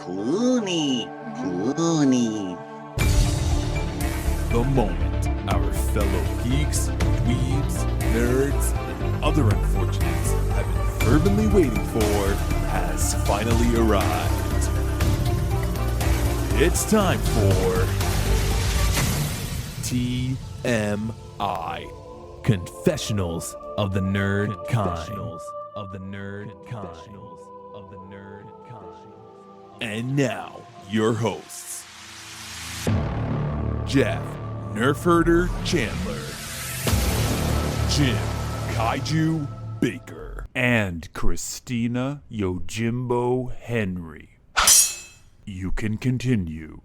Clooney. Clooney. The moment our fellow geeks, dweebs, nerds, and other unfortunates have been fervently waiting for has finally arrived. It's time for TMI, Confessionals of the Nerd Kind. And now, your hosts, Jeff Nerfherder Chandler, Jim Kaiju Baker, and Christina Yojimbo Henry. You can continue.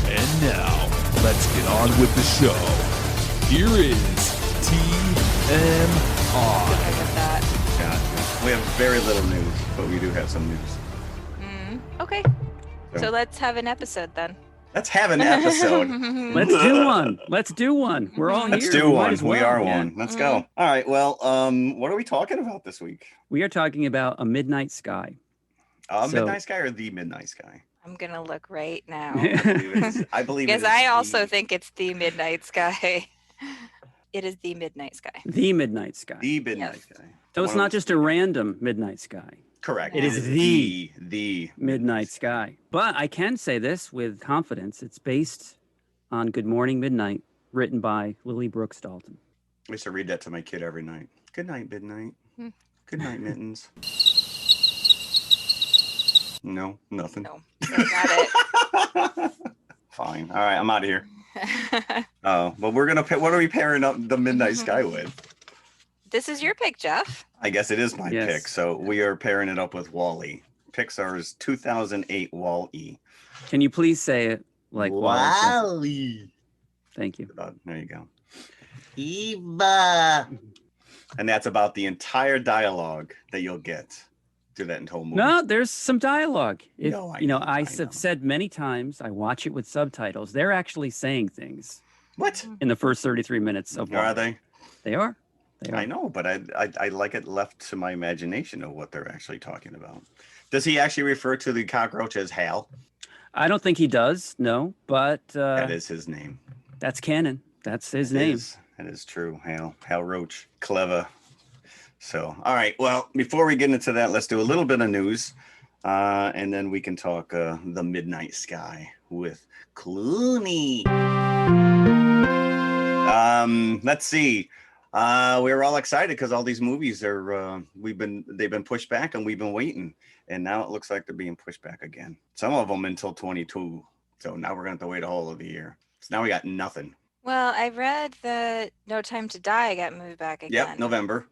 And now, let's get on with the show. Here is TMI. God, we have very little news, but we do have some news. Okay. So let's have an episode then. Let's have an episode. Let's do one. We're all here. Let's do We might one. as We well. are Yeah. one. Let's go. All right. Well, what are we talking about this week? We are talking about A Midnight Sky. So- Midnight Sky or The Midnight Sky? I'm gonna look right now I believe because it is I also think it's the Midnight Sky. It is the Midnight Sky. The Midnight Sky. The Midnight Yes. Sky. So it's not just a random Midnight Sky. Correct. It is the Midnight Sky. But I can say this with confidence. It's based on Good Morning Midnight, written by Lily Brooks Dalton. I used to read that to my kid every night. Good night, Midnight. Good night, Mittens. No, nothing. No, I got it. Fine. All right, I'm out of here. Oh, but we're gonna. What are we pairing up the Midnight Sky with? This is your pick, Jeff. I guess it is my Yes. pick. So we are pairing it up with WALL-E, Pixar's 2008 WALL-E. Can you please say it like WALL-E. Thank you. There you go. Eva. And that's about the entire dialogue that you'll get through that whole movie. No, there's some dialogue. If, No, I you know, know, I I have know. said many times, I watch it with subtitles. They're actually saying things What? in the first 33 minutes of Are WALL-E. they? They are. They are. I know, but I like it left to my imagination of what they're actually talking about. Does he actually refer to the cockroach as Hal? I don't think he does, no, but That is his name. that's canon. That's his It name. is. That is true. Hal Roach. Clever. So, all right. Well, before we get into that, let's do a little bit of news. And then we can talk The Midnight Sky with Clooney. Let's see. We were all excited because all these movies are they've been pushed back and we've been waiting. And now it looks like they're being pushed back again. Some of them until 22. So now we're going to have to wait a whole of the year. So now we got nothing. Well, I read that No Time to Die got moved back again. Yep, November.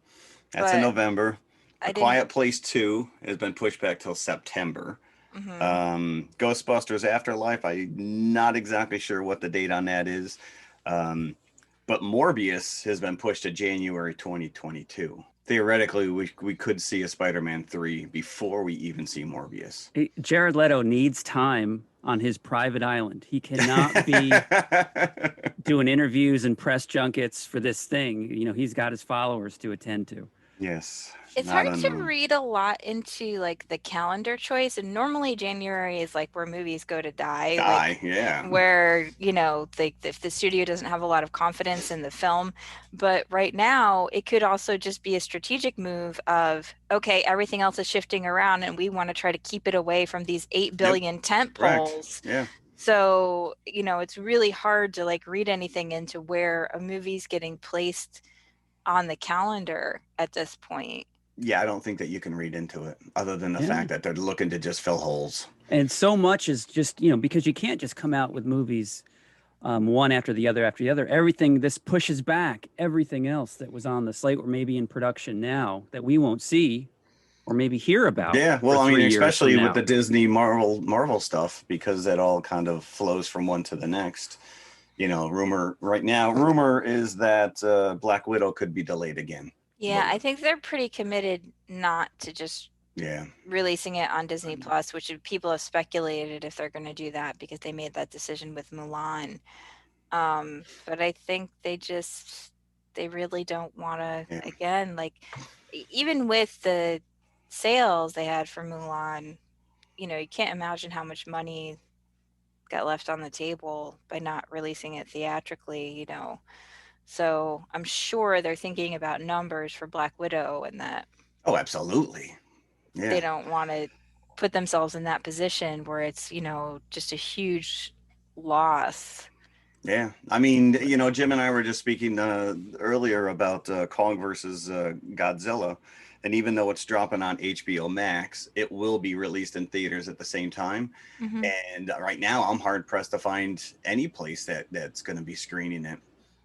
That's in But November. I A didn't- Quiet Place 2 has been pushed back till September. Mhm. Ghostbusters Afterlife, I'm not exactly sure what the date on that is. But Morbius has been pushed to January 2022. Theoretically, we could see a Spider-Man 3 before we even see Morbius. Jared Leto needs time on his private island. He cannot be doing interviews and press junkets for this thing. You know, he's got his followers to attend to. Yes. It's not hard to unknown. read a lot into like the calendar choice, and normally January is like where movies go to die. Like, Yeah. where if the studio doesn't have a lot of confidence in the film. But right now it could also just be a strategic move of, okay, everything else is shifting around and we want to try to keep it away from these 8 billion tent Correct. poles. Yeah. So it's really hard to like read anything into where a movie's getting placed on the calendar at this point. Yeah, I don't think that you can read into it other than the Yeah. fact that they're looking to just fill holes. And so much is just, because you can't just come out with movies one after the other. Everything, this pushes back everything else that was on the slate or maybe in production now that we won't see or maybe hear about. Yeah, for well, I 3 mean, years especially from with now. the Disney Marvel stuff, because that all kind of flows from one to the next. Rumor is that Black Widow could be delayed again. Yeah, I think they're pretty committed not to just Yeah. releasing it on Disney Plus, which people have speculated if they're going to do that because they made that decision with Mulan. But I think they just they really don't want to, Yeah. again, like even with the sales they had for Mulan, you know, you can't imagine how much money got left on the table by not releasing it theatrically, you know. So I'm sure they're thinking about numbers for Black Widow, and that Oh, absolutely. they Yeah. don't want to put themselves in that position where it's, you know, just a huge loss. Yeah. I mean, you know, Jim and I were just speaking earlier about Kong versus Godzilla. And even though it's dropping on HBO Max, it will be released in theaters at the same time. Hmm. And right now, I'm hard pressed to find any place that's going to be screening it.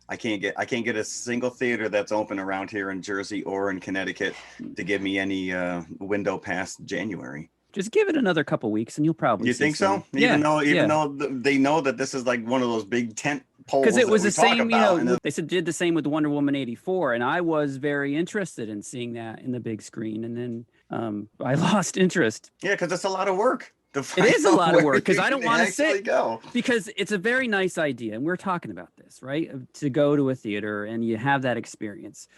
I can't get a single theater that's open around here in Jersey or in Connecticut to give me any window past January. Just give it another couple weeks, and you'll probably You see think some. so? Even Yeah. though they know that this is like one of those big tent poles Because it that was we the talk same, you about, and know, they said did the same with Wonder Woman 84, and I was very interested in seeing that in the big screen, and then I lost interest. yeah, because it's a lot of work. It is a lot of work because I don't want to actually sit. go. Because it's a very nice idea, and we're talking about this, right? To go to a theater and you have that experience.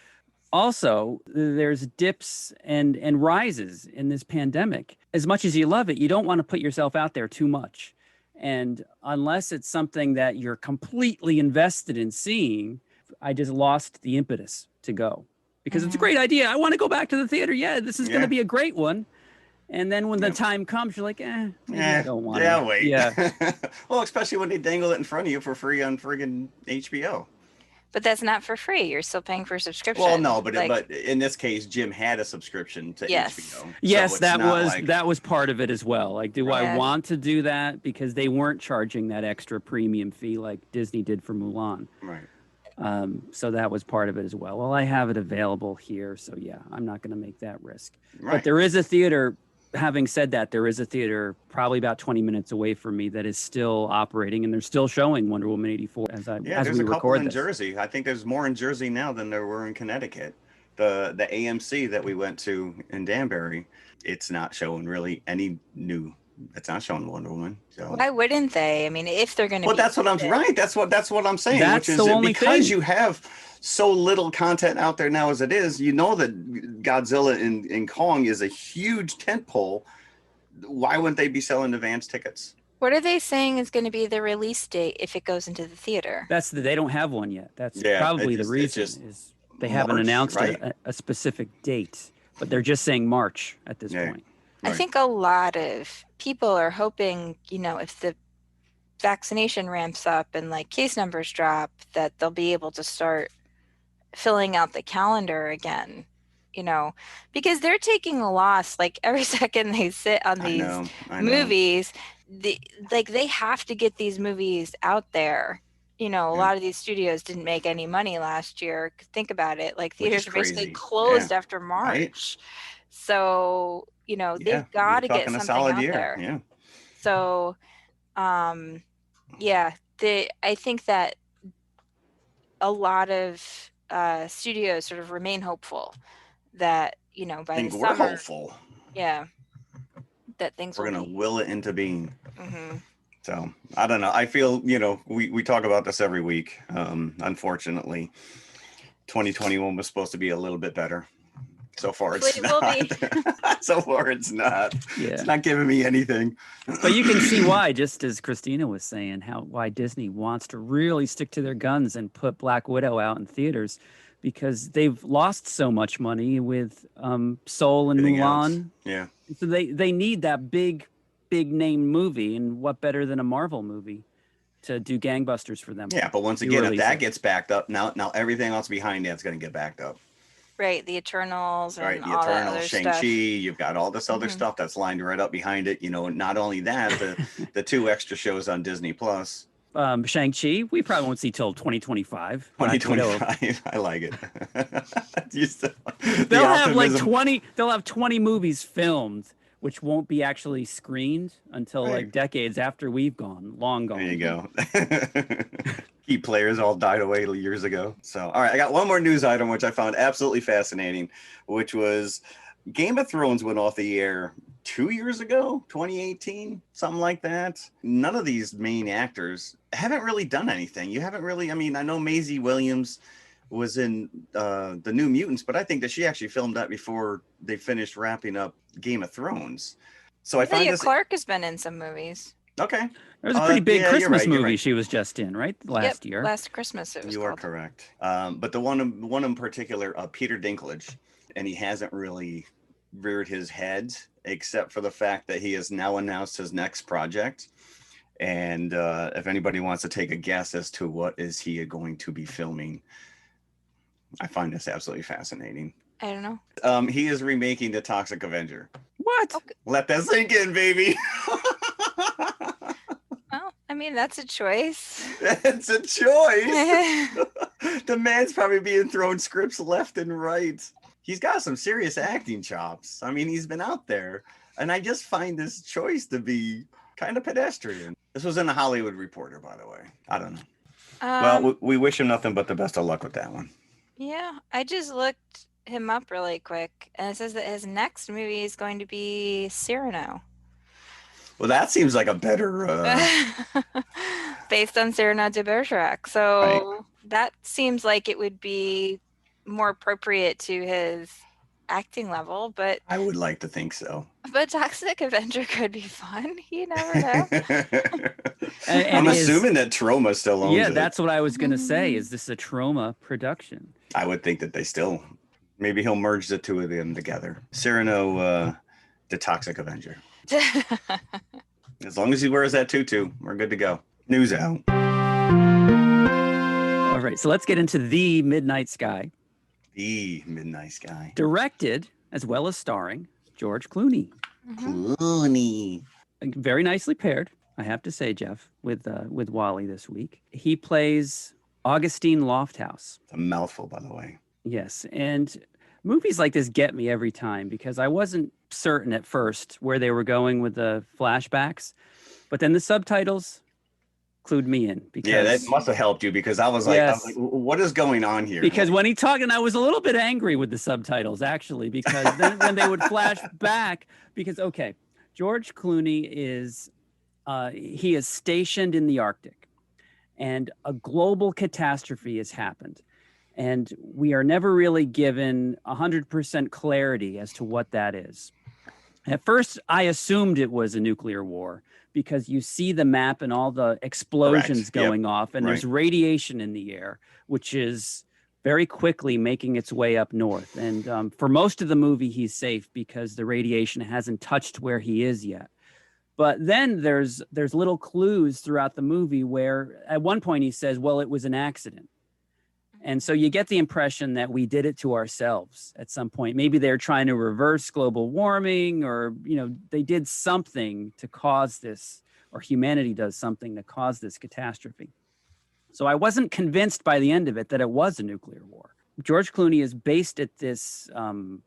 Also, there's dips and rises in this pandemic. As much as you love it, you don't want to put yourself out there too much. And unless it's something that you're completely invested in seeing, I just lost the impetus to go because it's a great idea. I want to go back to the theater. Yeah, this is going to be a great one. And then when the time comes, you're like, maybe I don't want to. Wait. Yeah. Well, especially when they dangle it in front of you for free on friggin' HBO. But that's not for free. You're still paying for a subscription. Well, no, but like, but in this case, Jim had a subscription to Yes. HBO. Yes, so that was part of it as well. Like, do I Yeah. want to do that because they weren't charging that extra premium fee like Disney did for Mulan? right. So that was part of it as well. Well, I have it available here, so yeah, I'm not going to make that risk. Right. But there is a theater. Having said that, there is a theater probably about 20 minutes away from me that is still operating, and they're still showing Wonder Woman 84 as there's we a couple record in this. Jersey. I think there's more in Jersey now than there were in Connecticut. The AMC that we went to in Danbury, it's not showing really any new. It's not showing Wonder Woman. So why wouldn't they? I mean, if they're going to. well, that's what I'm right. That's what I'm saying. That's which is the only because thing. you have so little content out there now as it is. You know that Godzilla in Kong is a huge tentpole. Why wouldn't they be selling advance tickets? What are they saying is going to be the release date if it goes into the theater? They don't have one yet. That's Yeah, probably it's the reason just is they haven't March, announced right? a specific date, but they're just saying March at this point. I Right. think a lot of people are hoping, you know, if the vaccination ramps up and like case numbers drop, that they'll be able to start filling out the calendar again, you know, because they're taking a loss. Like every second they sit on I these know. movies, they have to get these movies out there. You know, a Yeah. lot of these studios didn't make any money last year. Think about it. Like Which theaters is are basically crazy. closed Yeah. after March. So, you know, Yeah, they've got you're to get talking a something solid out year. there. Yeah. So, yeah, I think that a lot of studios sort of remain hopeful that, you know, by I think the we're summer, hopeful. yeah, that things We're will gonna be. will it into being. Hmm. So I don't know. I feel, you know, we talk about this every week. Unfortunately, 2021 was supposed to be a little bit better. So far, it's Hopefully it will not. So far, it's not. Yeah. It's not giving me anything. But you can see why, just as Christina was saying, why Disney wants to really stick to their guns and put Black Widow out in theaters, because they've lost so much money with Soul and Everything Mulan. else. Yeah. So they need that big name movie, and what better than a Marvel movie to do gangbusters for them? Yeah, but once You again, if release that it. gets backed up, now everything else behind that's going to get backed up. Right, the Eternals and Right, the all that Eternal, other Shang-Chi, stuff. you've got all this other Mhm. stuff that's lined right up behind it. You know, not only that, the two extra shows on Disney Plus. Shang-Chi, we probably won't see till 2025. Black Widow. 2025. I like it. They'll have like 20. They'll have 20 movies filmed, which won't be actually screened until Right. like decades after we've long gone. There you go. Key players all died away years ago. So, all right, I got one more news item which I found absolutely fascinating, which was Game of Thrones went off the air 2 years ago, 2018, something like that. None of these main actors haven't really done anything. You haven't really. I mean, I know Maisie Williams was in the New Mutants, but I think that she actually filmed that before they finished wrapping up Game of Thrones. So I find Emilia this Clarke has been in some movies. okay. There was a pretty big yeah, you're Christmas right, you're movie right. she was just in, right? Last year. Last Christmas it was You called. are correct. But the one in particular, Peter Dinklage, and he hasn't really reared his head except for the fact that he has now announced his next project. And if anybody wants to take a guess as to what is he going to be filming, I find this absolutely fascinating. I don't know. He is remaking the Toxic Avenger. What? Okay. Let that sink in, baby. Well, I mean, that's a choice. It's a choice. The man's probably being thrown scripts left and right. He's got some serious acting chops. I mean, he's been out there. And I just find this choice to be kind of pedestrian. This was in the Hollywood Reporter, by the way. I don't know. Well, we wish him nothing but the best of luck with that one. Yeah, I just looked him up really quick, and it says that his next movie is going to be Cyrano. Well, that seems like a better... Based on Cyrano de Bergerac. So that seems like it would be more appropriate to his acting level, but I would like to think so. But Toxic Avenger could be fun. You never know. And I'm assuming that Troma still owns it. Yeah, that's what I was going to say. Is this a Troma production? I would think that they still... Maybe he'll merge the two of them together. Cyrano, the Toxic Avenger. As long as he wears that tutu, we're good to go. News out. All right, so let's get into The Midnight Sky. The Midnight Sky. Directed, as well as starring, George Clooney. Clooney. Very nicely paired, I have to say, Jeff, with WALL-E this week. He plays Augustine Lofthouse. It's a mouthful, by the way. Yes, and movies like this get me every time because I wasn't certain at first where they were going with the flashbacks, but then the subtitles clued me in. Because, yeah, that must have helped you because I was like, what is going on here? Because when he talked, and I was a little bit angry with the subtitles, actually, because then when they would flash back, because, okay, George Clooney is, he is stationed in the Arctic, and a global catastrophe has happened. And we are never really given 100% clarity as to what that is. At first, I assumed it was a nuclear war because you see the map and all the explosions going off, and there's radiation in the air, which is very quickly making its way up north. And for most of the movie, he's safe because the radiation hasn't touched where he is yet. But then there's little clues throughout the movie where at one point he says, well, it was an accident. And so you get the impression that we did it to ourselves at some point. Maybe they're trying to reverse global warming, or, you know, they did something to cause this, or humanity does something to cause this catastrophe. So I wasn't convinced by the end of it that it was a nuclear war. George Clooney is based at this, and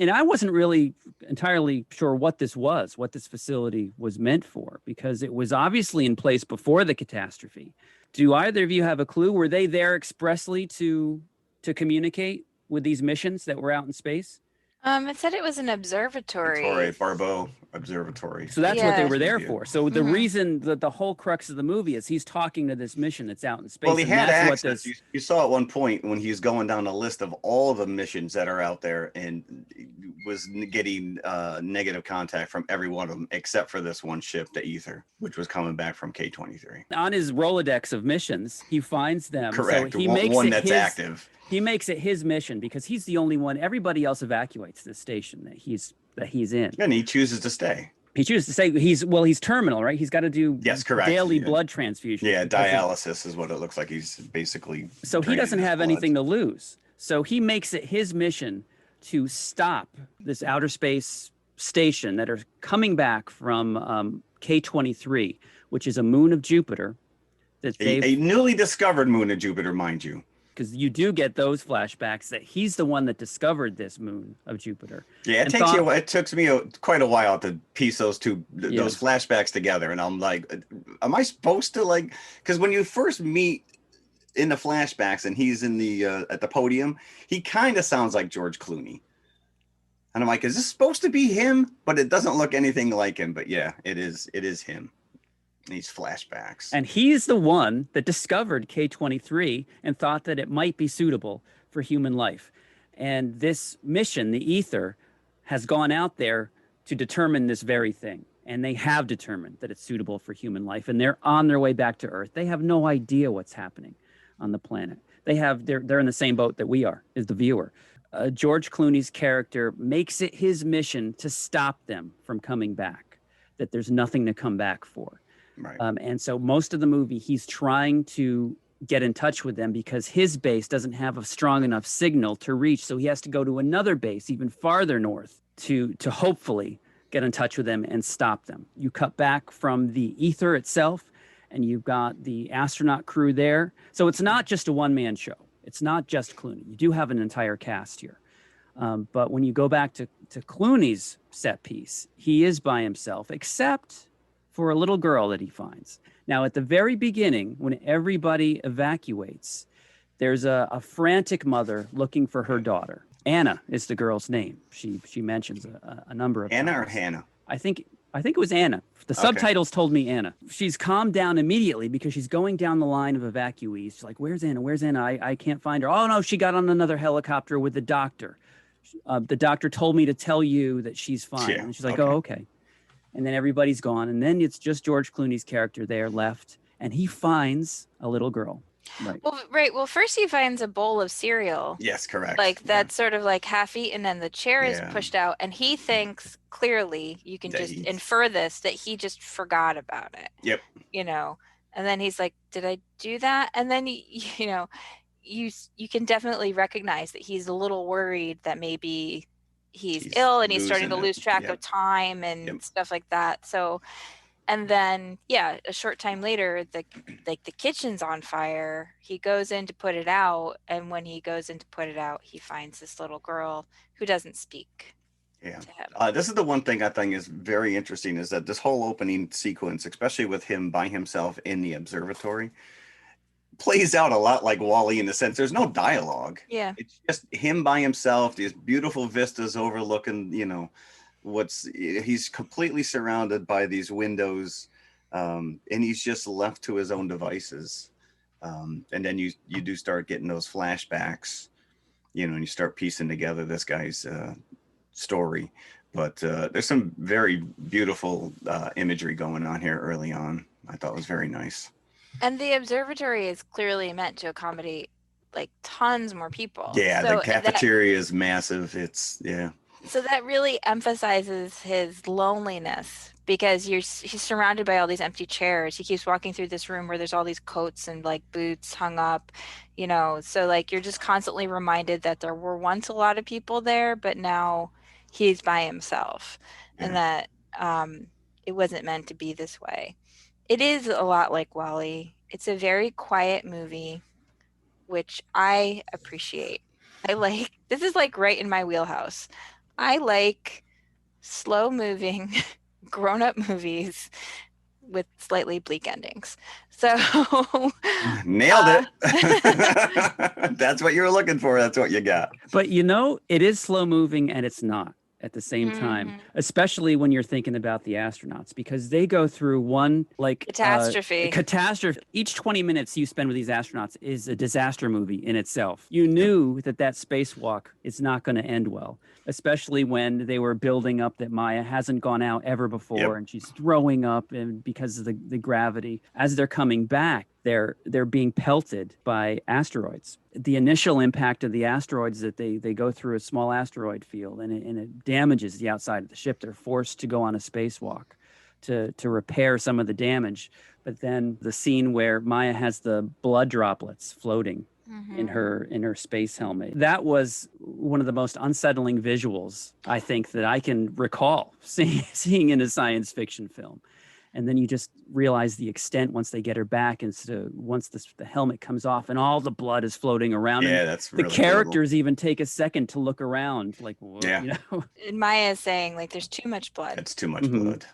I wasn't really entirely sure what this facility was meant for, because it was obviously in place before the catastrophe. Do either of you have a clue? Were they there expressly to communicate with these missions that were out in space? It said it was an observatory. Barbeau Observatory. So that's what they were there for. So the reason that the whole crux of the movie is he's talking to this mission that's out in space. Well, he had access. access. You saw at one point when he's going down the list of all the missions that are out there, and was getting negative contact from every one of them except for this one ship, the Ether, which was coming back from K-23. On his Rolodex of missions, he finds them. Correct. So he makes one that's his, active. He makes it his mission because he's the only one. Everybody else evacuates the station that he's in. And he chooses to stay. He chooses to say he's terminal, right? He's got to do daily blood transfusion. Yeah, dialysis is what it looks like. He's basically so he doesn't have anything to lose. So he makes it his mission to stop this outer space station that are coming back from K-23, which is a moon of Jupiter. That a newly discovered moon of Jupiter, mind you. Because you do get those flashbacks that he's the one that discovered this moon of Jupiter. Yeah, it took me quite a while to piece those those flashbacks together, and I'm like, am I supposed to because when you first meet in the flashbacks and he's in the at the podium, he kind of sounds like George Clooney, and I'm like, is this supposed to be him? But it doesn't look anything like him. But yeah, it is him. These flashbacks. And he's the one that discovered K-23 and thought that it might be suitable for human life. And this mission, the Ether, has gone out there to determine this very thing. And they have determined that it's suitable for human life. And they're on their way back to Earth. They have no idea what's happening on the planet. They're in the same boat that we are, as the viewer. George Clooney's character makes it his mission to stop them from coming back, that there's nothing to come back for. Right. And so most of the movie, he's trying to get in touch with them because his base doesn't have a strong enough signal to reach. So he has to go to another base even farther north to hopefully get in touch with them and stop them. You cut back from the Ether itself, and you've got the astronaut crew there. So it's not just a one-man show. It's not just Clooney. You do have an entire cast here. But when you go back to Clooney's set piece, he is by himself, except for a little girl that he finds. Now, at the very beginning, when everybody evacuates, there's a frantic mother looking for her daughter. Anna is the girl's name. She mentions a number of Anna times. or Hannah? I think it was Anna. The subtitles told me Anna. She's calmed down immediately because she's going down the line of evacuees. She's like, where's Anna? Where's Anna? I can't find her. Oh, no, she got on another helicopter with the doctor. The doctor told me to tell you that she's fine. Yeah, And she's like, oh, okay. And then everybody's gone. And then it's just George Clooney's character there left. And he finds a little girl. Right. Well, right. Well, first he finds a bowl of cereal. Yes, correct. Like that's sort of like half eaten, and the chair is pushed out, and he thinks clearly you can just infer this that he just forgot about it. Yep. You know, and then he's like, "Did I do that?" And then you know, you can definitely recognize that he's a little worried that maybe he's ill and he's starting to lose track of time and stuff like that. So. And then, a short time later, the kitchen's on fire. He goes in to put it out, and when he goes in to put it out, he finds this little girl who doesn't speak to him. This is the one thing I think is very interesting, is that this whole opening sequence, especially with him by himself in the observatory, plays out a lot like WALL-E in the sense there's no dialogue. Yeah. It's just him by himself, these beautiful vistas overlooking, he's completely surrounded by these windows, and he's just left to his own devices. And then you do start getting those flashbacks, and you start piecing together this guy's story. But there's some very beautiful imagery going on here early on. I thought it was very nice. And the observatory is clearly meant to accommodate like tons more people. Yeah, so the cafeteria is massive. So that really emphasizes his loneliness because he's surrounded by all these empty chairs. He keeps walking through this room where there's all these coats and like boots hung up, so like you're just constantly reminded that there were once a lot of people there, but now he's by himself and that it wasn't meant to be this way. It is a lot like WALL-E. It's a very quiet movie, which I appreciate. This is like right in my wheelhouse. I like slow-moving, grown-up movies with slightly bleak endings. So nailed it. That's what you were looking for. That's what you got. But it is slow-moving, and it's not at the same time, especially when you're thinking about the astronauts, because they go through one catastrophe. Each 20 minutes you spend with these astronauts is a disaster movie in itself. You knew that spacewalk is not going to end well, especially when they were building up that Maya hasn't gone out ever before, and she's throwing up, and because of the gravity. As they're coming back, they're being pelted by asteroids. The initial impact of the asteroids, that they go through a small asteroid field, and it damages the outside of the ship. They're forced to go on a spacewalk to repair some of the damage. But then the scene where Maya has the blood droplets floating in her space helmet, that was one of the most unsettling visuals I think that I can recall seeing in a science fiction film. And then you just realize the extent once they get her back, and once the helmet comes off and all the blood is floating around. Yeah, that's really the characters even take a second to look around, like, whoa, And Maya is saying like, "There's too much blood. It's too much blood."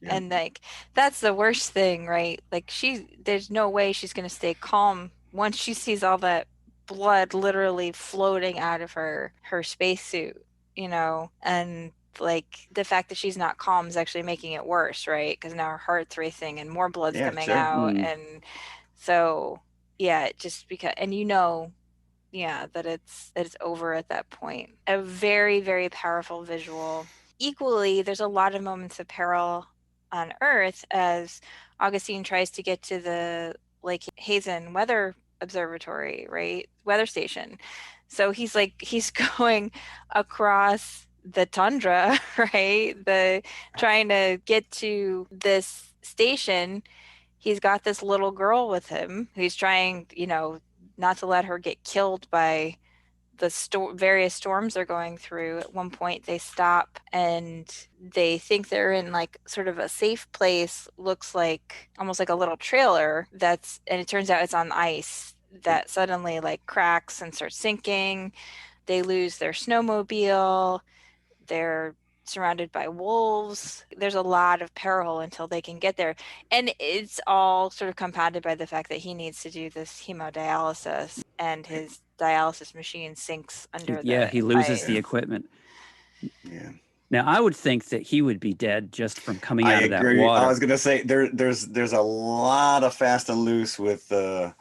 And like that's the worst thing, right? Like there's no way she's gonna stay calm once she sees all that blood literally floating out of her spacesuit, and like the fact that she's not calm is actually making it worse, right? Because now her heart's racing and more blood's Yeah, coming sure. out, and so yeah, it just because, and yeah, that it's over at that point. A very, very powerful visual. Equally, there's a lot of moments of peril on Earth as Augustine tries to get to the Lake Hazen weather observatory, right? Weather station. So he's going across the tundra, right? The trying to get to this station. He's got this little girl with him who's trying, not to let her get killed by the various storms they're going through. At one point they stop and they think they're in like sort of a safe place, looks like almost like a little trailer, and it turns out it's on ice that suddenly like cracks and starts sinking. They lose their snowmobile. They're surrounded by wolves. There's a lot of peril until they can get there. And it's all sort of compounded by the fact that he needs to do this hemodialysis and his dialysis machine sinks under the he loses ice. the equipment. Yeah. Now, I would think that he would be dead just from coming I out of that agree. water. I was gonna say there's a lot of fast and loose with to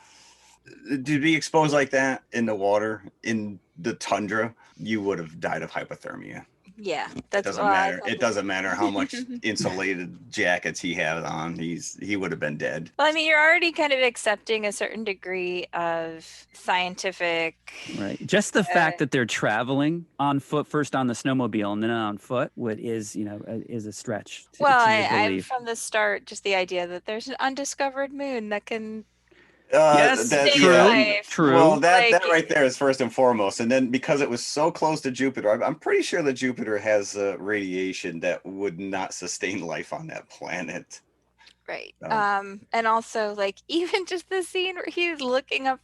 be exposed like that in the water in the tundra. You would have died of hypothermia. Yeah, It doesn't matter. It doesn't matter how much insulated jackets he had on. He would have been dead. Well, I mean, you're already kind of accepting a certain degree of scientific. Right. Just the fact that they're traveling on foot, first on the snowmobile and then on foot, is a stretch. I from the start, just the idea that there's an undiscovered moon that can. Yes, true. Well, that right there is first and foremost, and then because it was so close to Jupiter, I'm pretty sure that Jupiter has radiation that would not sustain life on that planet. Right. And also, like, even just the scene where he's looking up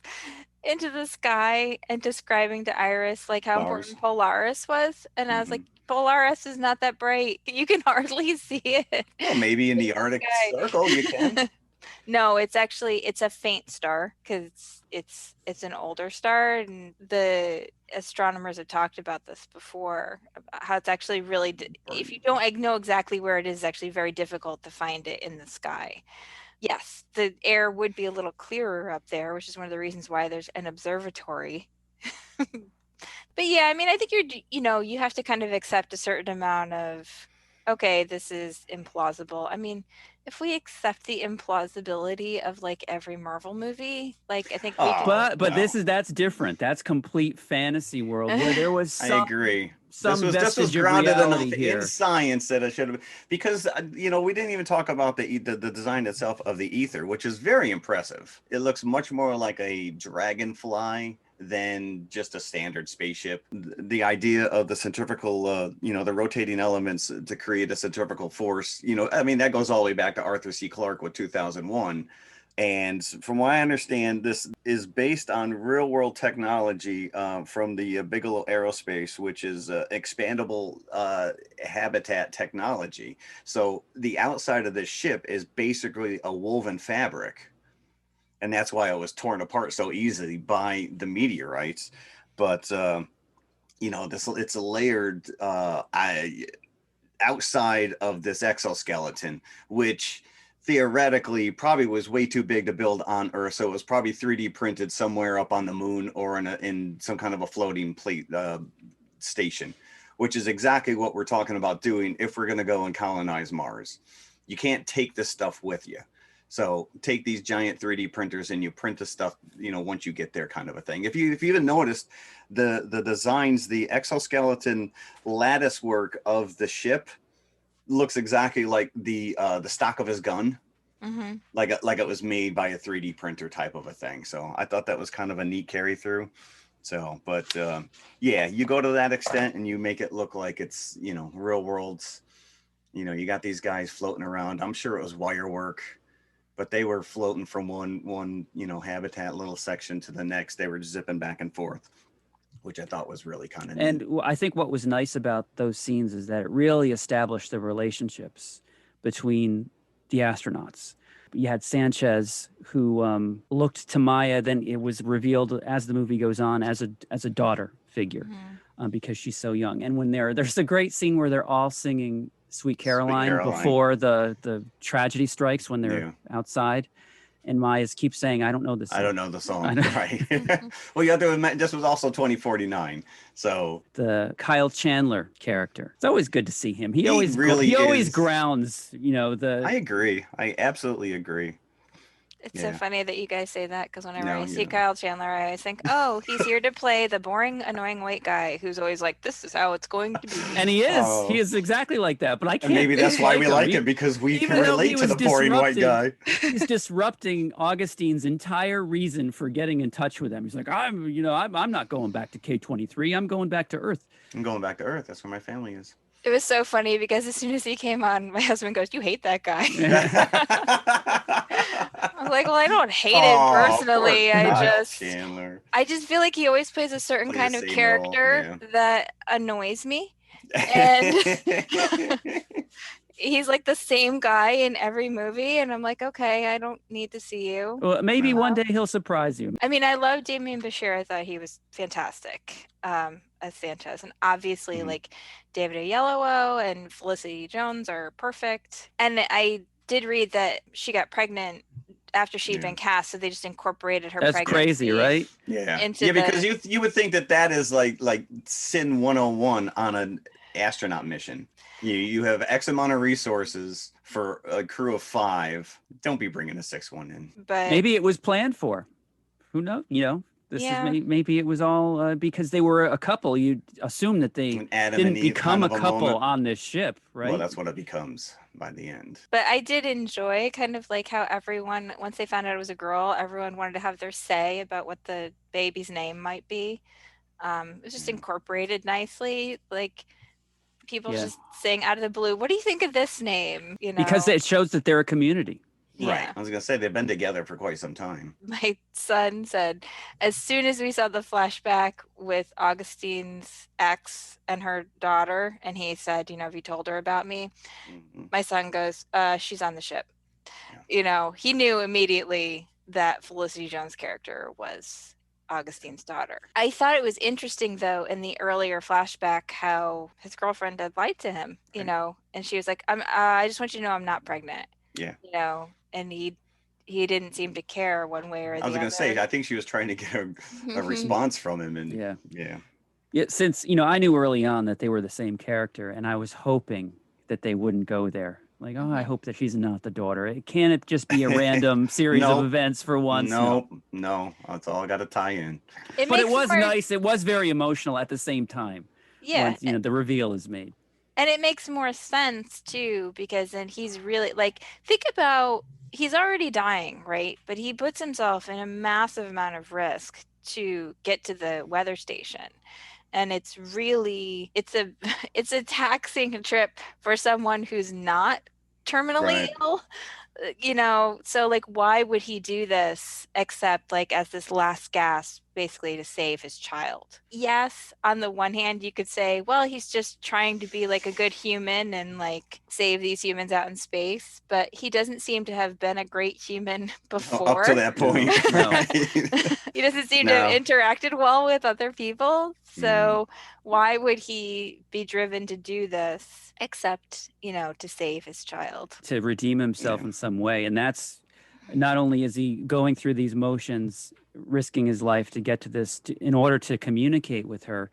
into the sky and describing to Iris like how important Polaris was, and I was like, Polaris is not that bright. You can hardly see it. Well, maybe in the Arctic Circle you can. No, it's a faint star because it's an older star, and the astronomers have talked about this before, about how it's actually really, if you don't know exactly where it is, it's actually very difficult to find it in the sky. Yes, the air would be a little clearer up there, which is one of the reasons why there's an observatory. But yeah, I mean, I think you have to kind of accept a certain amount of, okay, this is implausible. I mean, if we accept the implausibility of like every Marvel movie, like I think we can. But that's different. That's complete fantasy world where there was some, I agree. This was grounded enough in science that it should have, because we didn't even talk about the design itself of the ether, which is very impressive. It looks much more like a dragonfly than just a standard spaceship. The idea of the centrifugal, the rotating elements to create a centrifugal force, I mean, that goes all the way back to Arthur C. Clarke with 2001. And from what I understand, this is based on real world technology from the Bigelow Aerospace, which is expandable habitat technology. So the outside of this ship is basically a woven fabric. And that's why it was torn apart so easily by the meteorites. But, it's layered outside of this exoskeleton, which theoretically probably was way too big to build on Earth. So it was probably 3D printed somewhere up on the moon or in some kind of a floating plate station, which is exactly what we're talking about doing if we're going to go and colonize Mars. You can't take this stuff with you. So take these giant 3D printers and you print the stuff, once you get there, kind of a thing. If you even noticed the designs, the exoskeleton lattice work of the ship looks exactly like the stock of his gun, like it was made by a 3D printer type of a thing. So I thought that was kind of a neat carry through. So, but you go to that extent and you make it look like it's real worlds. You got these guys floating around. I'm sure it was wire work. But they were floating from one habitat little section to the next. They were zipping back and forth, which I thought was really kind of neat. And I think what was nice about those scenes is that it really established the relationships between the astronauts. You had Sanchez, who looked to Maya. Then it was revealed as the movie goes on as a daughter figure, because she's so young. And when there's a great scene where they're all singing Sweet Caroline, before the tragedy strikes, when they're outside. And Maya keeps saying, I don't know this song. I don't know the song. Right. Well, you have to admit, this was also 2049. So the Kyle Chandler character. It's always good to see him. He always grounds, I agree. I absolutely agree. It's so funny that you guys say that, because whenever I see Kyle Chandler, I always think, oh, he's here to play the boring, annoying white guy who's always like, this is how it's going to be. And he is. Oh. He is exactly like that. But I can't. And maybe that's why we like him, because we can relate to the boring white guy. He's disrupting Augustine's entire reason for getting in touch with him. He's like, I'm not going back to K23. I'm going back to Earth. I'm going back to Earth. That's where my family is. It was so funny because as soon as he came on, my husband goes, you hate that guy. I was like, well, I don't hate him personally. I just feel like he always plays a certain kind of character that annoys me. And he's like the same guy in every movie. And I'm like, okay, I don't need to see you. Well, maybe one day he'll surprise you. I mean, I love Damian Bashir. I thought he was fantastic as Sanchez. And obviously, like, David Oyelowo and Felicity Jones are perfect. And I did read that she got pregnant after she'd been cast, so they just incorporated her pregnancy. That's crazy, right? Yeah. Because you would think that is like Sin 101 on an astronaut mission. You have X amount of resources for a crew of 5. Don't be bringing a 6th one in. But maybe it was planned for. Who knows? This is maybe it was all because they were a couple. You'd assume that they didn't become a couple on this ship, right? Well, that's what it becomes by the end. But I did enjoy kind of like how everyone, once they found out it was a girl, everyone wanted to have their say about what the baby's name might be. It was just incorporated nicely. Like, people just saying out of the blue, what do you think of this name? Because it shows that they're a community. Yeah. Right. I was going to say, they've been together for quite some time. My son said, as soon as we saw the flashback with Augustine's ex and her daughter, and he said, have you told her about me? My son goes, she's on the ship. Yeah. He knew immediately that Felicity Jones' character was Augustine's daughter. I thought it was interesting, though, in the earlier flashback, how his girlfriend had lied to him, and she was like, I just want you to know I'm not pregnant. Yeah. And he didn't seem to care one way or the other. I was going to say, I think she was trying to get a response from him. And yeah, since, I knew early on that they were the same character, and I was hoping that they wouldn't go there. Like, I hope that she's not the daughter. Can't it just be a random series of events for once? No. That's all got to tie in. But it was nice. It was very emotional at the same time. Yeah. Once, the reveal is made. And it makes more sense, too, because then he's really, like, think about, he's already dying, right? But he puts himself in a massive amount of risk to get to the weather station. And it's really, it's a taxing trip for someone who's not terminally ill, so like, why would he do this except like as this last gasp, basically to save his child? Yes, on the one hand, you could say, well, he's just trying to be like a good human and like save these humans out in space, but he doesn't seem to have been a great human before. Up to that point. He doesn't seem to have interacted well with other people. So why would he be driven to do this except, to save his child? To redeem himself in some way. And that's not only is he going through these motions, risking his life to get to this in order to communicate with her,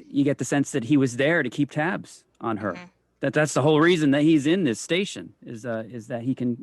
you get the sense that he was there to keep tabs on her. That's the whole reason that he's in this station is that he can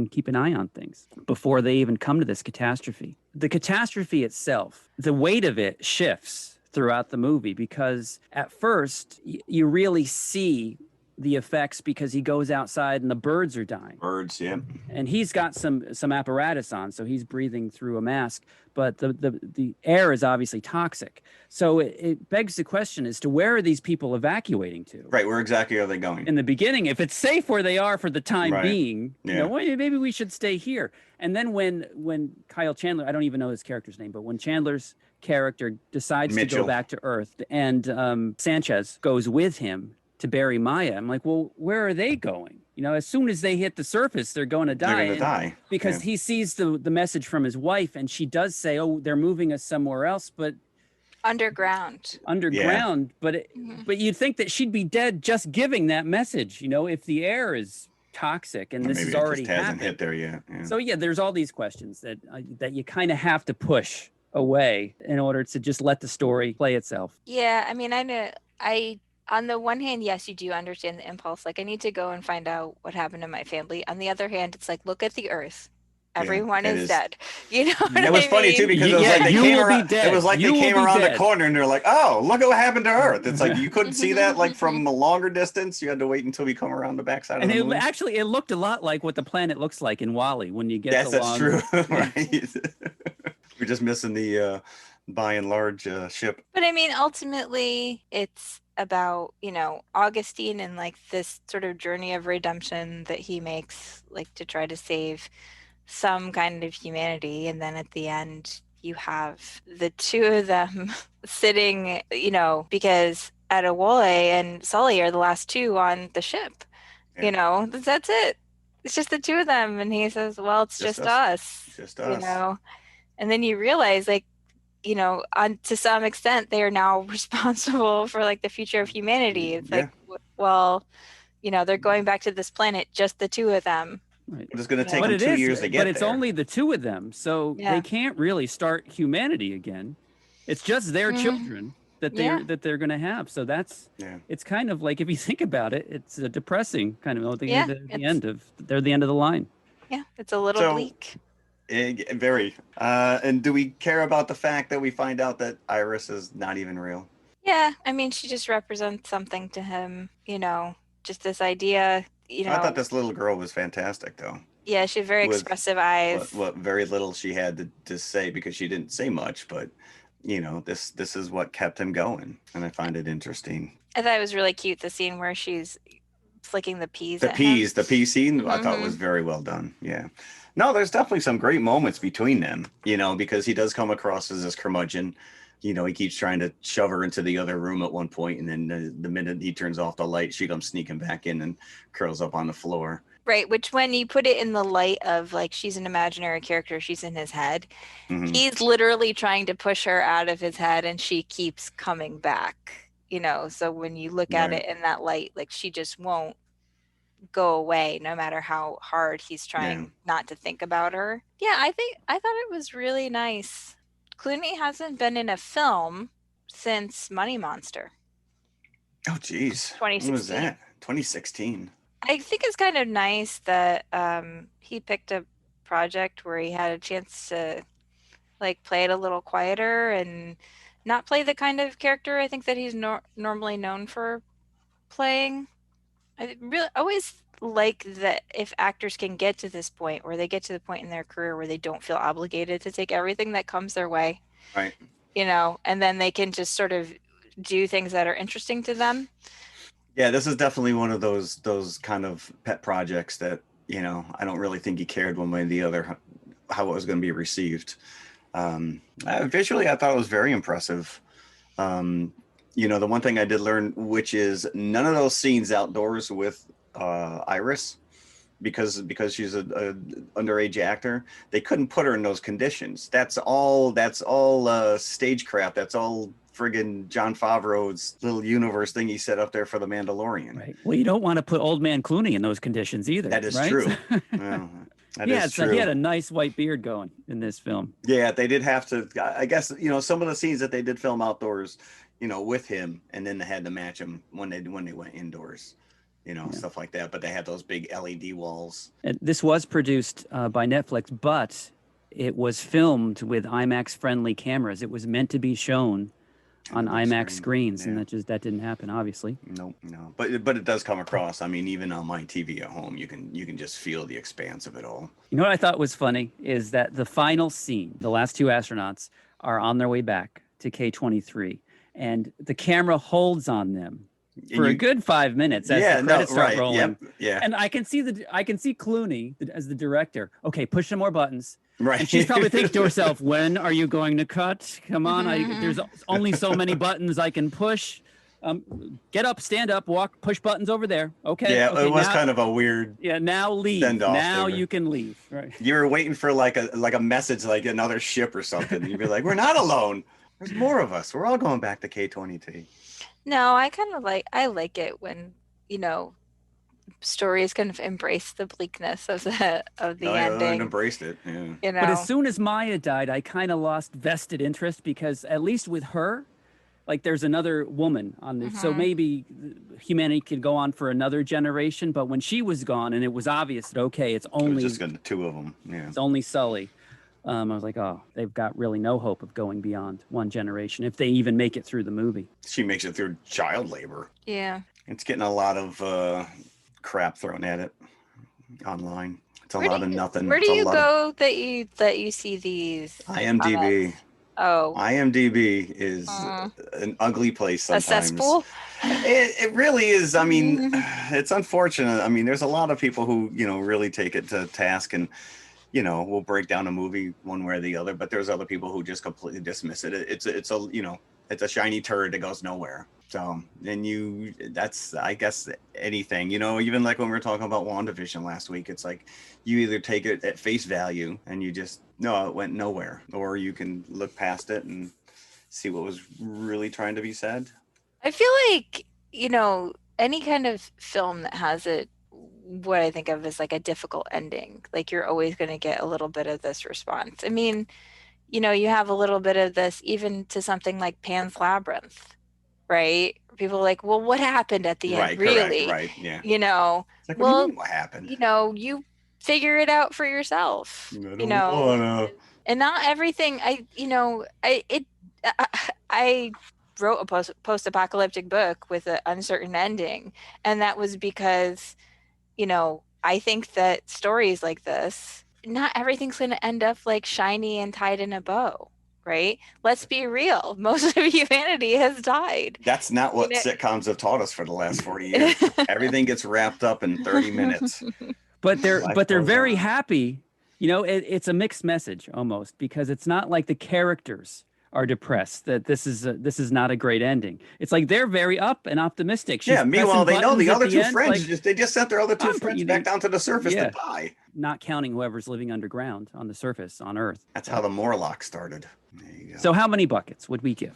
keep an eye on things before they even come to this catastrophe. The catastrophe itself, the weight of it shifts throughout the movie, because at first you really see the effects because he goes outside and the birds are dying. Birds, yeah. And he's got some apparatus on, so he's breathing through a mask, but the air is obviously toxic. So it begs the question as to where are these people evacuating to? Right, where exactly are they going? In the beginning, if it's safe where they are for the time being, maybe we should stay here. And then when Kyle Chandler, I don't even know his character's name, but when Chandler's character decides to go back to Earth and Sanchez goes with him to bury Maya. I'm like, well, where are they going? As soon as they hit the surface, they're going to die. They're going to die. Because he sees the message from his wife, and she does say, oh, they're moving us somewhere else, but underground. But you'd think that she'd be dead just giving that message, if the air is toxic and this Maybe has it already just hasn't happened. hit there yet. Yeah. So there's all these questions that you kind of have to push away in order to just let the story play itself. Yeah, I mean, I know on the one hand, yes, you do understand the impulse. Like, I need to go and find out what happened to my family. On the other hand, it's like, look at the earth. Everyone is dead. You know what It was funny too because it was like they came around. It was like they came around the corner and they're like, "Oh, look at what happened to Earth." It's like you couldn't see that like from a longer distance. You had to wait until we come around the backside of the moon. Actually, it looked a lot like what the planet looks like in WALL-E when you get. That's true. Right. We're just missing the by and large ship. But I mean, ultimately, it's about Augustine and like this sort of journey of redemption that he makes, like to try to save some kind of humanity, and then at the end you have the two of them sitting, because Walle and Sully are the last two on the ship. That's it. It's just the two of them, and he says, well, it's just us. Just us. And then you realize, like, to some extent they are now responsible for like the future of humanity. It's like, well, they're going back to this planet, just the two of them. Right. It's going to take them 2 years to get there. But it's only the two of them, so they can't really start humanity again. It's just their children that they're going to have. So that's it's kind of like, if you think about it, it's a depressing kind of they're the end of the line. Yeah, it's a little bleak. Very. And do we care about the fact that we find out that Iris is not even real? Yeah, I mean, she just represents something to him. Just this idea. I thought this little girl was fantastic, though. Yeah, she had very expressive eyes. What very little she had to say, because she didn't say much, but this is what kept him going, and I find it interesting. I thought it was really cute, the scene where she's flicking the peas. The pea scene, I thought was very well done. Yeah. No, there's definitely some great moments between them, because he does come across as this curmudgeon. He keeps trying to shove her into the other room at one point, and then the minute he turns off the light, she comes sneaking back in and curls up on the floor. Right, which when you put it in the light of like she's an imaginary character, she's in his head, he's literally trying to push her out of his head, and she keeps coming back. So when you look at it in that light, like she just won't go away no matter how hard he's trying not to think about her. Yeah, I thought it was really nice. Clooney hasn't been in a film since Money Monster. Oh, geez. 2016. When was that? 2016. I think it's kind of nice that he picked a project where he had a chance to like play it a little quieter and not play the kind of character I think that he's normally known for playing. I really always like that if actors can get to this point, where they get to the point in their career where they don't feel obligated to take everything that comes their way, right? And then they can just sort of do things that are interesting to them. Yeah, this is definitely one of those kind of pet projects that I don't really think he cared one way or the other how it was going to be received. Visually, I thought it was very impressive. The one thing I did learn, which is none of those scenes outdoors with Iris, because she's a underage actor, they couldn't put her in those conditions. That's all stagecraft. That's all friggin' Jon Favreau's little universe thing he set up there for the Mandalorian. Right. Well, you don't want to put old man Clooney in those conditions either. That is right? true. Well, that is true. So he had a nice white beard going in this film. Yeah, they did have to. I guess some of the scenes that they did film outdoors, with him, and then they had to match him when they went indoors. Stuff like that. But they had those big LED walls. And this was produced by Netflix, but it was filmed with IMAX-friendly cameras. It was meant to be shown on IMAX screens, and that didn't happen, obviously. No. But it does come across. I mean, even on my TV at home, you can just feel the expanse of it all. You know what I thought was funny is that the final scene, the last two astronauts are on their way back to K-23, and the camera holds on them for a good 5 minutes as the credits start rolling. Yep. Yeah. And I can see Clooney as the director. Okay, push some more buttons. Right. And she's probably thinking to herself, when are you going to cut? Come on, there's only so many buttons I can push. Get up, stand up, walk, push buttons over there. Okay. Yeah, okay, it was now, kind of a weird. Yeah, now leave. send-off Now there. you can leave. Right. You were waiting for like a message, like another ship or something. You'd be like, "We're not alone. There's more of us. We're all going back to K-22." No, I like it when, stories kind of embrace the bleakness of the And ending. embraced it. Yeah. But as soon as Maya died, I kind of lost vested interest because at least with her, like there's another woman on this. So maybe humanity could go on for another generation. But when she was gone and it was obvious that, okay, it's It was only just the two of them. Yeah. it's only Sully. I was like, oh, they've got really no hope of going beyond one generation if they even make it through the movie. She makes it through child labor. Yeah. It's getting a lot of crap thrown at it online. It's a lot of nothing. Where do It's a you lot go that you see these? IMDb. comments? Oh, IMDb is an ugly place a sometimes. cesspool. It really is. I mean, it's unfortunate. I mean, there's a lot of people who, really take it to task and, will break down a movie one way or the other, but there's other people who just completely dismiss it. It's a shiny turd that goes nowhere. So, and that's, I guess, anything, even like when we were talking about WandaVision last week, it's like you either take it at face value and you just, no, it went nowhere, or you can look past it and see what was really trying to be said. I feel like, any kind of film that has what I think of as like a difficult ending, like you're always going to get a little bit of this response. I mean, you have a little bit of this even to something like Pan's Labyrinth, right? People are like, well, what happened at the end, really? Right, yeah. It's like, what do you mean, what happened? You figure it out for yourself. I don't wanna. And not everything. I wrote a post-apocalyptic book with an uncertain ending, and that was because, I think that stories like this, not everything's going to end up like shiny and tied in a bow. Right? Let's be real. Most of humanity has died. That's not what sitcoms have taught us for the last 40 years. Everything gets wrapped up in 30 minutes. But they're very happy. It's a mixed message almost, because it's not like the characters are depressed that this is not a great ending. It's like they're very up and optimistic. She's meanwhile they know the other two friends they just sent their other two friends back down to the surface to die. Not counting whoever's living underground on the surface on Earth. That's how the Morlock started. There you go. So how many buckets would we give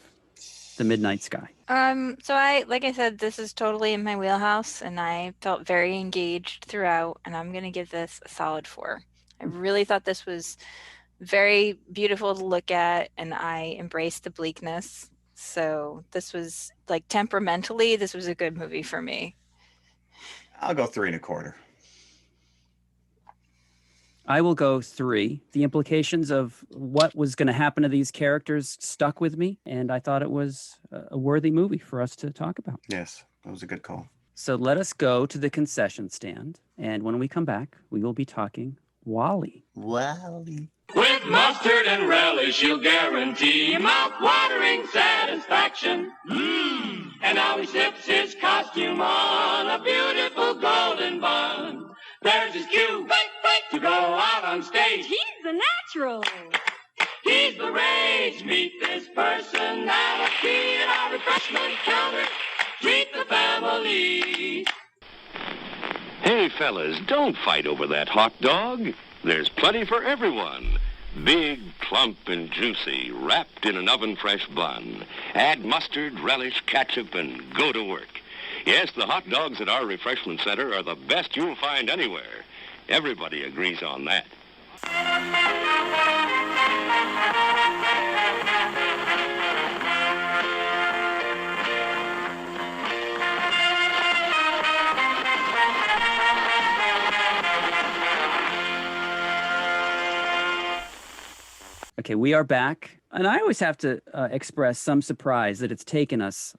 The Midnight Sky? So like I said, this is totally in my wheelhouse, and I felt very engaged throughout, and I'm gonna give this a solid 4. I really thought this was very beautiful to look at, and I embraced the bleakness. So this was, like, temperamentally, this was a good movie for me. I'll go 3 1/4. I will go 3. The implications of what was going to happen to these characters stuck with me, and I thought it was a worthy movie for us to talk about. Yes, that was a good call. So let us go to the concession stand, and when we come back, we will be talking WALL-E. WALL-E. With mustard and relish, you'll guarantee mouth-watering satisfaction. And now he slips his costume on a beautiful golden bun. There's his cue to go out on stage. He's the natural. He's the rage. Meet this person that'll be at our refreshment counter. Treat the family. Hey, fellas, don't fight over that hot dog. There's plenty for everyone. Big, plump, and juicy, wrapped in an oven-fresh bun. Add mustard, relish, ketchup, and go to work. Yes, the hot dogs at our refreshment center are the best you'll find anywhere. Everybody agrees on that. Okay, we are back. And I always have to express some surprise that it's taken us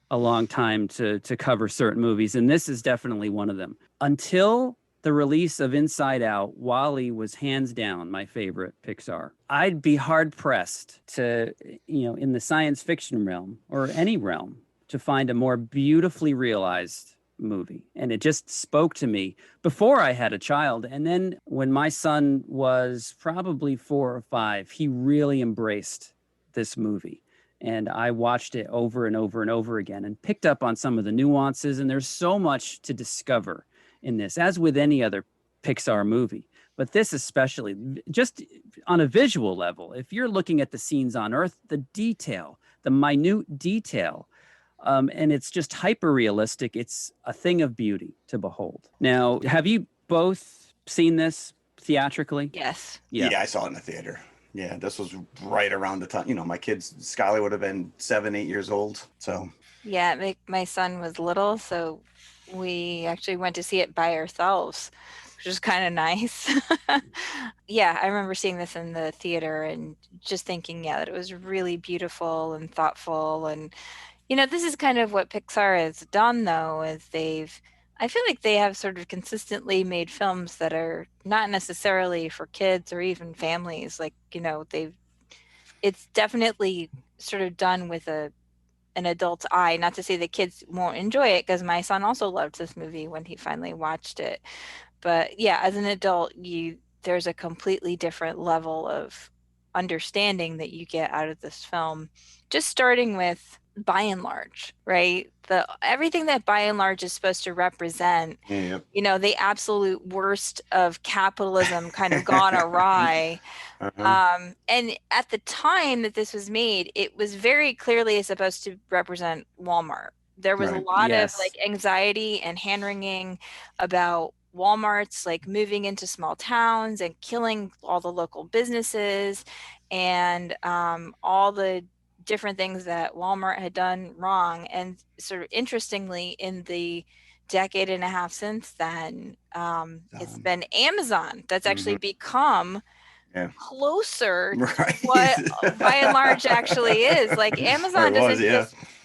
a long time to cover certain movies. And this is definitely one of them. Until the release of Inside Out, WALL-E was hands down my favorite Pixar. I'd be hard pressed to, in the science fiction realm or any realm, to find a more beautifully realized movie. And it just spoke to me before I had a child. And then when my son was probably 4 or 5, he really embraced this movie. And I watched it over and over and over again and picked up on some of the nuances. And there's so much to discover in this, as with any other Pixar movie. But this especially, just on a visual level, if you're looking at the scenes on Earth, the detail, the minute detail, and it's just hyper realistic. It's a thing of beauty to behold. Now, have you both seen this theatrically? Yes. Yeah, I saw it in the theater. Yeah, this was right around the time. My kids, Skylar would have been 7, 8 years old. So Yeah, my son was little, so we actually went to see it by ourselves, which was kind of nice. Yeah, I remember seeing this in the theater and just thinking, that it was really beautiful and thoughtful. And, this is kind of what Pixar has done, though, is I feel like they have sort of consistently made films that are not necessarily for kids or even families. Like, it's definitely sort of done with an adult's eye. Not to say the kids won't enjoy it, because my son also loved this movie when he finally watched it. But yeah, as an adult, there's a completely different level of understanding that you get out of this film. Just starting with, by and large, right? Everything that by and large is supposed to represent, the absolute worst of capitalism kind of gone awry. And at the time that this was made, it was very clearly supposed to represent Walmart. There was a lot of anxiety and hand-wringing about Walmart's moving into small towns and killing all the local businesses, and all the different things that Walmart had done wrong. And sort of interestingly, in the decade and a half since then, it's been Amazon that's actually become closer to what by and large actually is.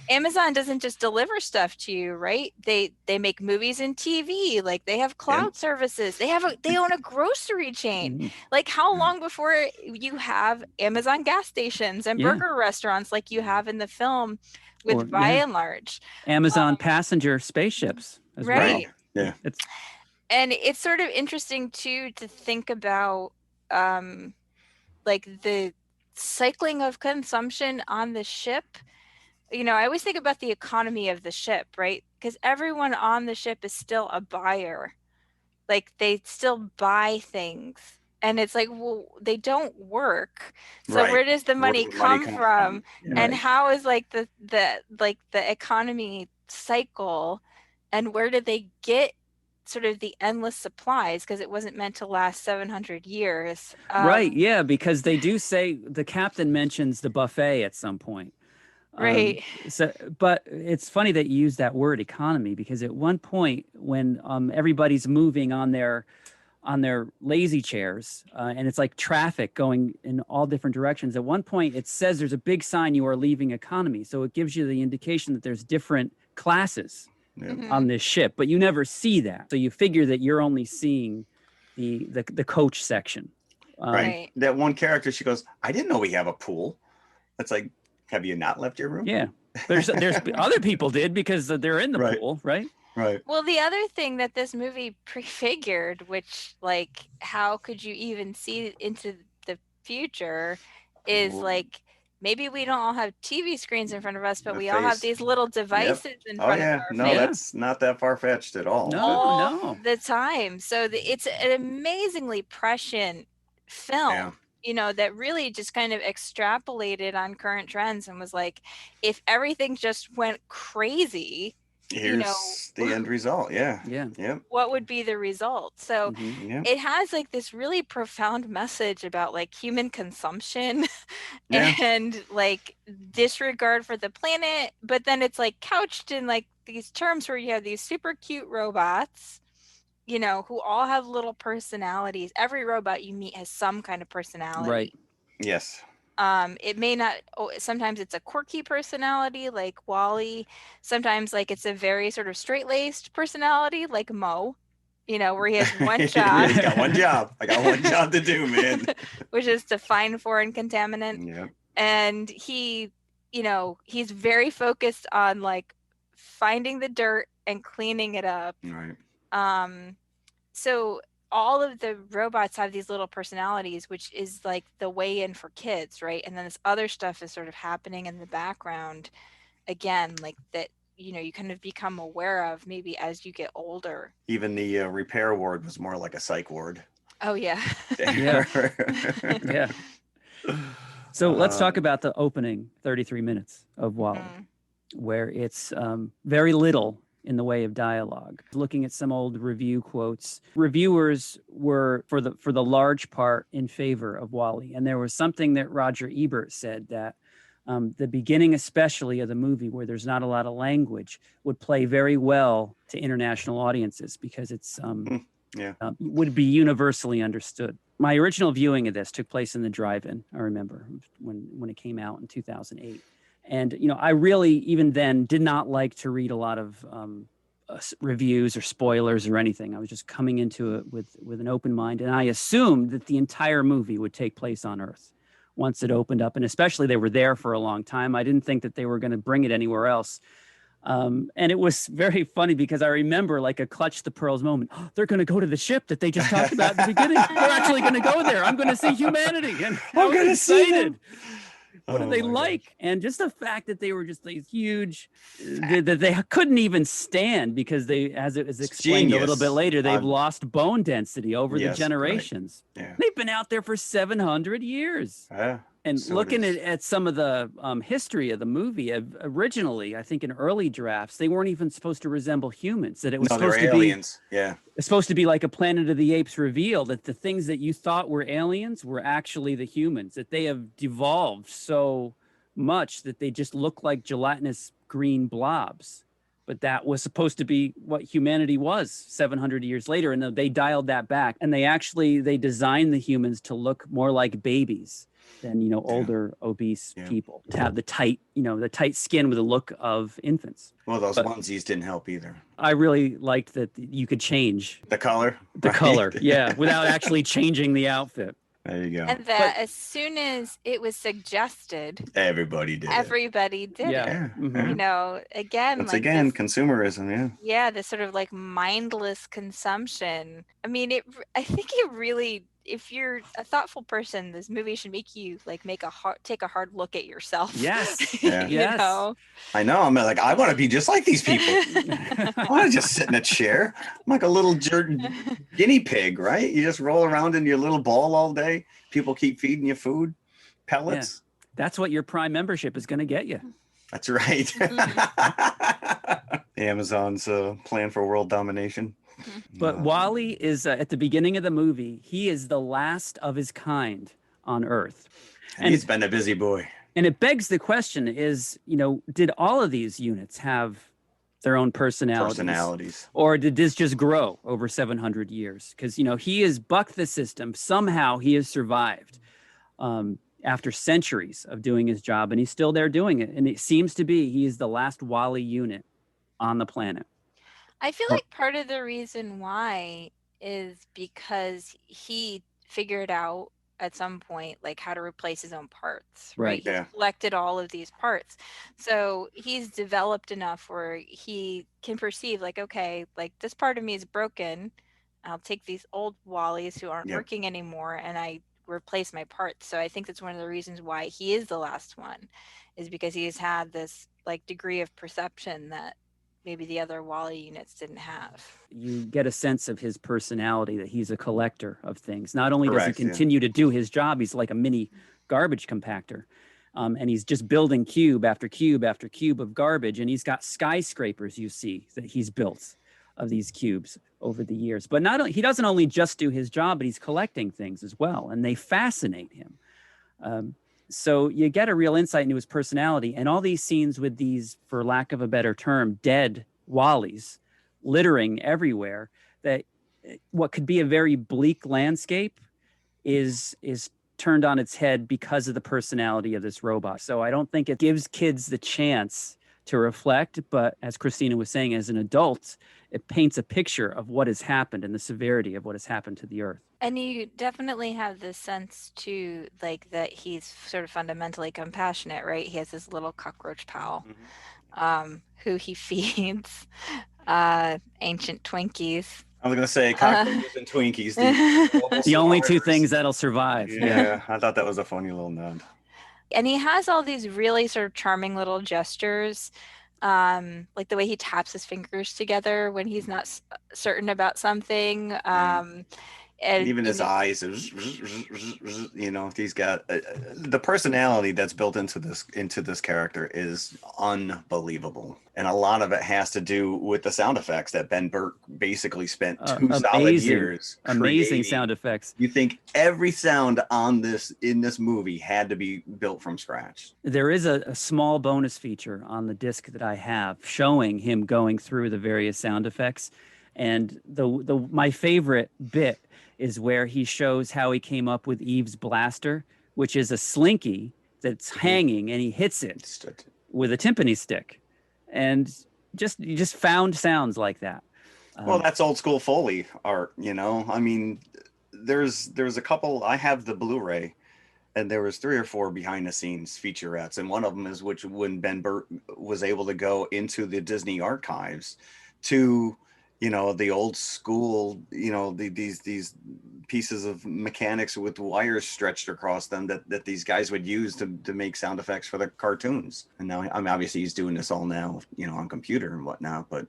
Amazon doesn't just deliver stuff to you, right? They make movies and TV. They have cloud services. They own a grocery chain. How long before you have Amazon gas stations and burger restaurants like you have in the film with by and large Amazon passenger spaceships as well. Yeah. And it's sort of interesting too to think about the cycling of consumption on the ship. I always think about the economy of the ship, right? Because everyone on the ship is still a buyer. They still buy things. And it's well, they don't work. So where does the money come from? And how is the economy cycle? And where did they get sort of the endless supplies? Because it wasn't meant to last 700 years. Right. Yeah. Because they do say, the captain mentions the buffet at some point. Right. But it's funny that you use that word economy, because at one point when everybody's moving on their lazy chairs, and it's like traffic going in all different directions, at one point it says there's a big sign, "You are leaving economy." So it gives you the indication that there's different classes on this ship, but you never see that. So you figure that you're only seeing the coach section. Right. That one character, she goes, "I didn't know we have a pool." That's like, have you not left your room? Yeah. There's other people did, because they're in the pool, right? Right. Well, the other thing that this movie prefigured, which how could you even see into the future, is maybe we don't all have TV screens in front of us, but we all have these little devices in front of our face. That's not that far-fetched at all. No. The time. So it's an amazingly prescient film. That really just kind of extrapolated on current trends and was if everything just went crazy, here's the end result. What would be the result? So it has this really profound message about human consumption and disregard for the planet, but then it's couched in these terms where you have these super cute robots, who all have little personalities. Every robot you meet has some kind of personality. Right. Yes. It may not, sometimes it's a quirky personality like Walle. Sometimes it's a very sort of straight-laced personality like Mo, where he has one job. He's got one job. I got one job to do, man. Which is to find foreign contaminant. Yeah. And he, he's very focused on finding the dirt and cleaning it up. Right. So all of the robots have these little personalities, which is like the way in for kids, right? And then this other stuff is sort of happening in the background again, like that, you kind of become aware of maybe as you get older. Even the repair ward was more like a psych ward. Oh yeah. Yeah. Yeah. So let's talk about the opening 33 minutes of WALL-E, where it's very little in the way of dialogue. Looking at some old review quotes, reviewers were for the large part in favor of WALL-E, and there was something that Roger Ebert said that the beginning, especially of the movie, where there's not a lot of language, would play very well to international audiences because it's would be universally understood. My original viewing of this took place in the drive-in. I remember when it came out in 2008. And, I really, even then, did not like to read a lot of reviews or spoilers or anything. I was just coming into it with an open mind. And I assumed that the entire movie would take place on Earth once it opened up. And especially they were there for a long time. I didn't think that they were going to bring it anywhere else. And it was very funny because I remember like a clutch the pearls moment. Oh, they're going to go to the ship that they just talked about at the beginning. They're actually going to go there. I'm going to see humanity. And I'm going to see them. What did they like? Gosh. And just the fact that they were just these huge, that they couldn't even stand because they, as it was explained a little bit later, they've lost bone density over the generations. Right. Yeah. They've been out there for 700 years. And so looking at some of the history of the movie, originally, I think in early drafts, they weren't even supposed to resemble humans. That it was supposed to aliens. It's supposed to be like a Planet of the Apes reveal, that the things that you thought were aliens were actually the humans, that they have devolved so much that they just look like gelatinous green blobs. But that was supposed to be what humanity was 700 years later. And they dialed that back. And they designed the humans to look more like babies than, older, obese people, to have the tight skin with the look of infants. Well, those onesies didn't help either. I really liked that you could change the color. Without actually changing the outfit. There you go. And that as soon as it was suggested, everybody did it. Again, it's like again consumerism. Yeah, this sort of like mindless consumption. I mean, I think it really, if you're a thoughtful person, this movie should make you like take a hard look at yourself. Yes. Yes. I know. I'm like, I want to be just like these people. I want to just sit in a chair. I'm like a little guinea pig, right? You just roll around in your little ball all day. People keep feeding you food, pellets. Yeah. That's what your Prime membership is going to get you. That's right. Amazon's plan for world domination. But WALL-E is at the beginning of the movie, he is the last of his kind on Earth. And he's been a busy boy. And it begs the question is, did all of these units have their own personalities? Or did this just grow over 700 years? Because, he has bucked the system. Somehow he has survived after centuries of doing his job, and he's still there doing it. And it seems to be he is the last WALL-E unit on the planet. I feel like part of the reason why is because he figured out at some point like how to replace his own parts, right? He collected all of these parts. So he's developed enough where he can perceive like, okay, like this part of me is broken. I'll take these old WALL-Es who aren't working anymore and I replace my parts. So I think that's one of the reasons why he is the last one, is because he's had this like degree of perception that maybe the other WALL-E units didn't have. You get a sense of his personality, that he's a collector of things. Not only does he continue to do his job, he's like a mini garbage compactor. And he's just building cube after cube after cube of garbage. And he's got skyscrapers, you see, that he's built of these cubes over the years. But he doesn't only just do his job, but he's collecting things as well. And they fascinate him. So you get a real insight into his personality, and all these scenes with these, for lack of a better term, dead WALL-Es littering everywhere, that what could be a very bleak landscape is turned on its head because of the personality of this robot. So I don't think it gives kids the chance to reflect, but as Christina was saying, as an adult, it paints a picture of what has happened and the severity of what has happened to the Earth. And you definitely have this sense too, like that he's sort of fundamentally compassionate, right? He has this little cockroach pal who he feeds ancient Twinkies. I was gonna say cockroaches and Twinkies. The only two things that'll survive. Yeah, I thought that was a funny little nod. And he has all these really sort of charming little gestures, like the way he taps his fingers together when he's not certain about something. And even his eyes, you know, he's got the personality that's built into this character is unbelievable, and a lot of it has to do with the sound effects that Ben Burtt basically spent two solid years amazing creating. Sound effects. You think every sound in this movie had to be built from scratch. There is a small bonus feature on the disc that I have showing him going through the various sound effects, and my favorite bit is where he shows how he came up with Eve's blaster, which is a slinky that's hanging, and he hits it with a timpani stick, and you just found sounds like that. Well, that's old school Foley art, you know. I mean, there's a couple. I have the Blu-ray, and there was 3 or 4 behind the scenes featurettes, and one of them is when Ben Burtt was able to go into the Disney archives to, you know, the old school, you know, these pieces of mechanics with wires stretched across them that these guys would use to make sound effects for the cartoons. And now, I mean, obviously he's doing this all now, you know, on computer and whatnot, but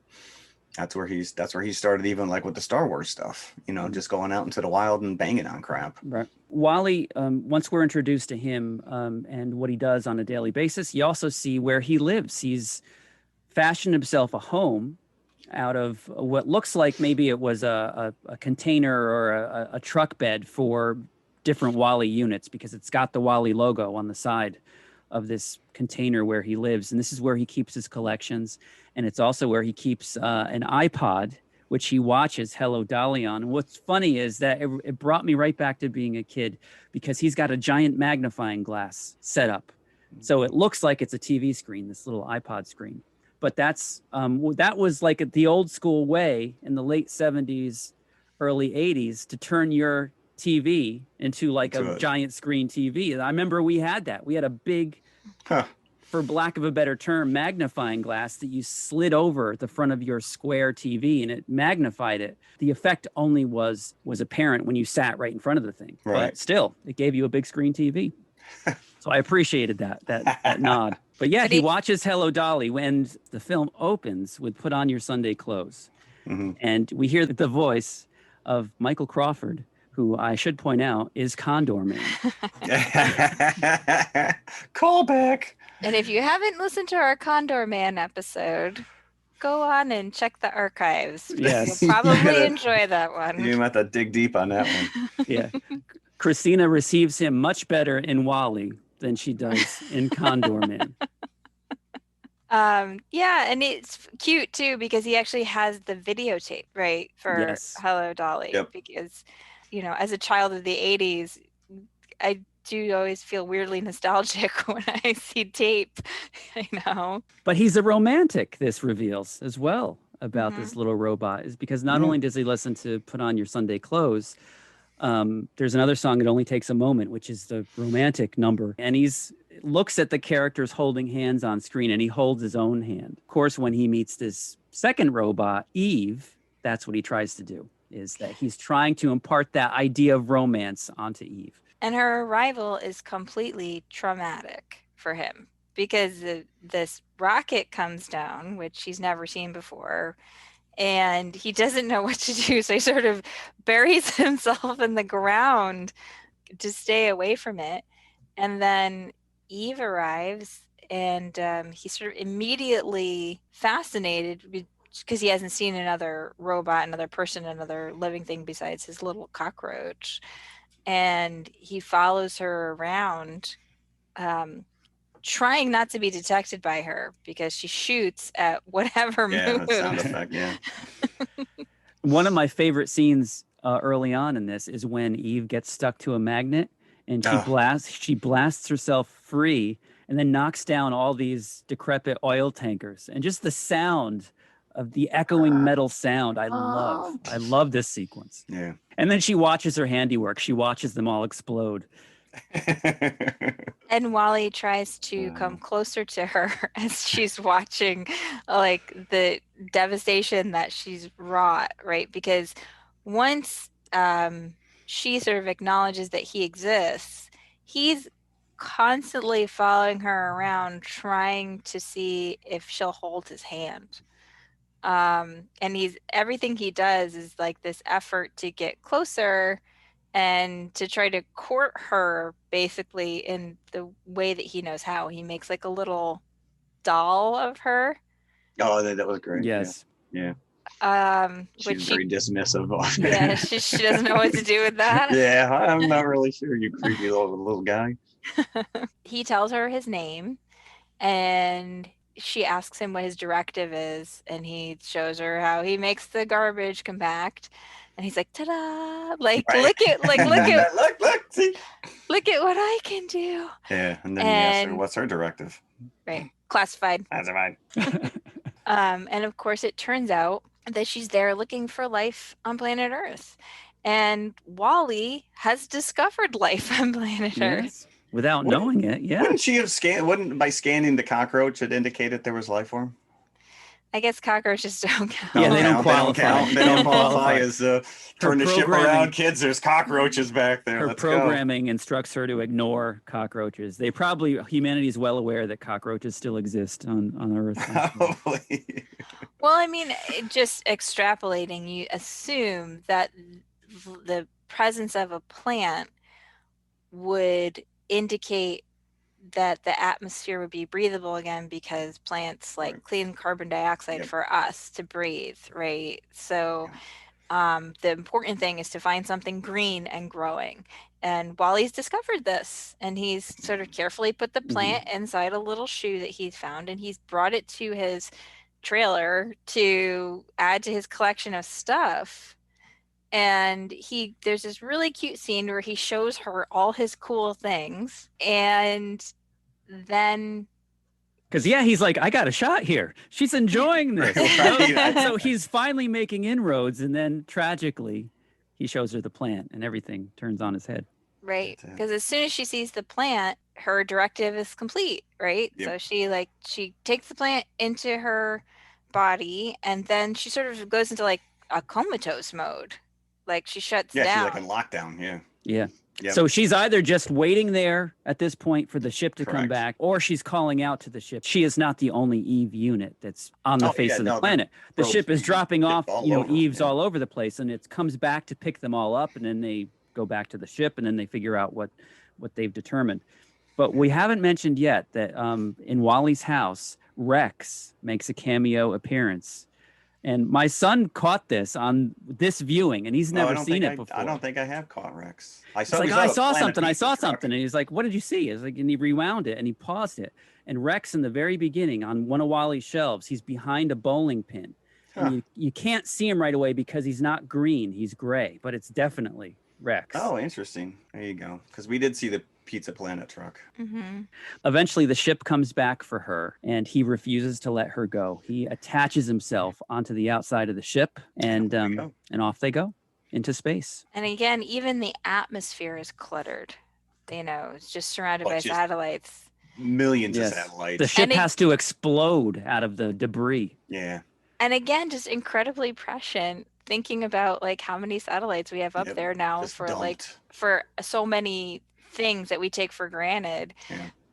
that's where he started, even like with the Star Wars stuff, you know, just going out into the wild and banging on crap. Right. Walle, once we're introduced to him and what he does on a daily basis, you also see where he lives. He's fashioned himself a home out of what looks like maybe it was a container or a truck bed for different Walle units, because it's got the Walle logo on the side of this container where he lives. And this is where he keeps his collections. And it's also where he keeps an iPod, which he watches Hello Dolly on. And what's funny is that it brought me right back to being a kid, because he's got a giant magnifying glass set up. So it looks like it's a TV screen, this little iPod screen. But that was like the old school way in the late 70s, early 80s to turn your TV into like a giant screen TV. I remember we had that. We had a big, for lack of a better term, magnifying glass that you slid over the front of your square TV, and it magnified it. The effect only was apparent when you sat right in front of the thing. Right. But still, it gave you a big screen TV. So I appreciated that nod. But yeah, he watches Hello Dolly when the film opens with Put On Your Sunday Clothes. Mm-hmm. And we hear the voice of Michael Crawford, who I should point out is Condor Man. Call back. And if you haven't listened to our Condor Man episode, go on and check the archives. Yes. You'll probably enjoy that one. You might have to dig deep on that one. Yeah. Christina receives him much better in Walle than she does in Condor Man. Yeah, and it's cute too, because he actually has the videotape, right, for Hello Dolly. Yep. Because, you know, as a child of the 80s, I do always feel weirdly nostalgic when I see tape, you know. But he's a romantic, this reveals as well about this little robot, is because not only does he listen to Put On Your Sunday Clothes, there's another song, It Only Takes a Moment, which is the romantic number. And he's looks at the characters holding hands on screen, and he holds his own hand. Of course, when he meets this second robot, Eve, that's what he tries to do, is that he's trying to impart that idea of romance onto Eve. And her arrival is completely traumatic for him, because this rocket comes down, which he's never seen before, and he doesn't know what to do. So he sort of buries himself in the ground to stay away from it. And then Eve arrives, and he's sort of immediately fascinated because he hasn't seen another robot, another person, another living thing besides his little cockroach. And he follows her around, trying not to be detected by her, because she shoots at whatever moves. Sound effect, yeah. One of my favorite scenes early on in this is when Eve gets stuck to a magnet, and she blasts herself free, and then knocks down all these decrepit oil tankers. And just the sound of the echoing metal sound, I love this sequence. Yeah. And then she watches her handiwork. She watches them all explode. And Wally tries to come closer to her as she's watching like the devastation that she's wrought, right? Because once she sort of acknowledges that he exists, he's constantly following her around trying to see if she'll hold his hand. And everything he does is like this effort to get closer and to try to court her basically in the way that he knows how. He makes like a little doll of her. Oh, that was great. Yes. Yeah. Which She's very dismissive of it. Yeah, she doesn't know what to do with that. Yeah, I'm not really sure, you creepy little guy. He tells her his name, and she asks him what his directive is, and he shows her how he makes the garbage compact. And he's like, ta-da! Like, Right. look at look, see? look at what I can do. Yeah, and then he asks her, And- what's her directive? Right, classified. That's right. And of course, it turns out that she's there looking for life on planet Earth. And Wally has discovered life on planet Earth. Yes. Without Wouldn't- knowing it, yeah. Wouldn't she have wouldn't by scanning the cockroach it indicated there was life form? I guess cockroaches don't count. Yeah, they don't qualify. count. They don't qualify as turn the ship programming- around, kids. There's cockroaches back there. Her Let's programming instructs her to ignore cockroaches. Humanity is well aware that cockroaches still exist on Earth. go. Probably. Well, I mean, just extrapolating, you assume that the presence of a plant would indicate that the atmosphere would be breathable again, because plants like Right. clean carbon dioxide Yep. for us to breathe, right? So the important thing is to find something green and growing. And Wally's discovered this, and he's sort of carefully put the plant inside a little shoe that he's found, and he's brought it to his trailer to add to his collection of stuff. And there's this really cute scene where he shows her all his cool things, and then Because he's like, I got a shot here. She's enjoying this. Right. So he's finally making inroads, and then tragically, he shows her the plant, and everything turns on his head. right, That's it. because as soon as she sees the plant, her directive is complete, right? Yep. So she takes the plant into her body, and then she sort of goes into like a comatose mode, like she shuts Yeah, down. she's like in lockdown. Yeah. Yeah. Yep. So she's either just waiting there at this point for the ship to come Correct. back, or she's calling out to the ship. She is not the only Eve unit that's on the Oh, face yeah, of no, the the planet. The probes ship is dropping dip off, all over, Eves yeah. all over the place, and it comes back to pick them all up, and then they go back to the ship, and then they figure out what they've determined. But we haven't mentioned yet that in Wally's house, Rex makes a cameo appearance. And my son caught this on this viewing, and he's Oh, I never don't seen think it before. I don't think I have caught Rex. It's like, I saw something. I saw something. And And he's like, what did you see? It's like, and he rewound it and he paused it. And Rex, in the very beginning, on one of Wally's shelves, he's behind a bowling pin. And you can't see him right away because he's not green, he's gray, but it's definitely Rex. Oh, interesting. There you go. Because we did see the Pizza Planet truck. Mm-hmm. Eventually, the ship comes back for her, and he refuses to let her go. He attaches himself onto the outside of the ship, and There you go. and off they go into space. And again, even the atmosphere is cluttered. It's just surrounded Oh, by just- satellites. Millions Yes. of satellites. The ship And it- has to explode out of the debris. Yeah. And again, just incredibly prescient, thinking about like how many satellites we have up Yep, there now just for dumped. for so many things that we take for granted.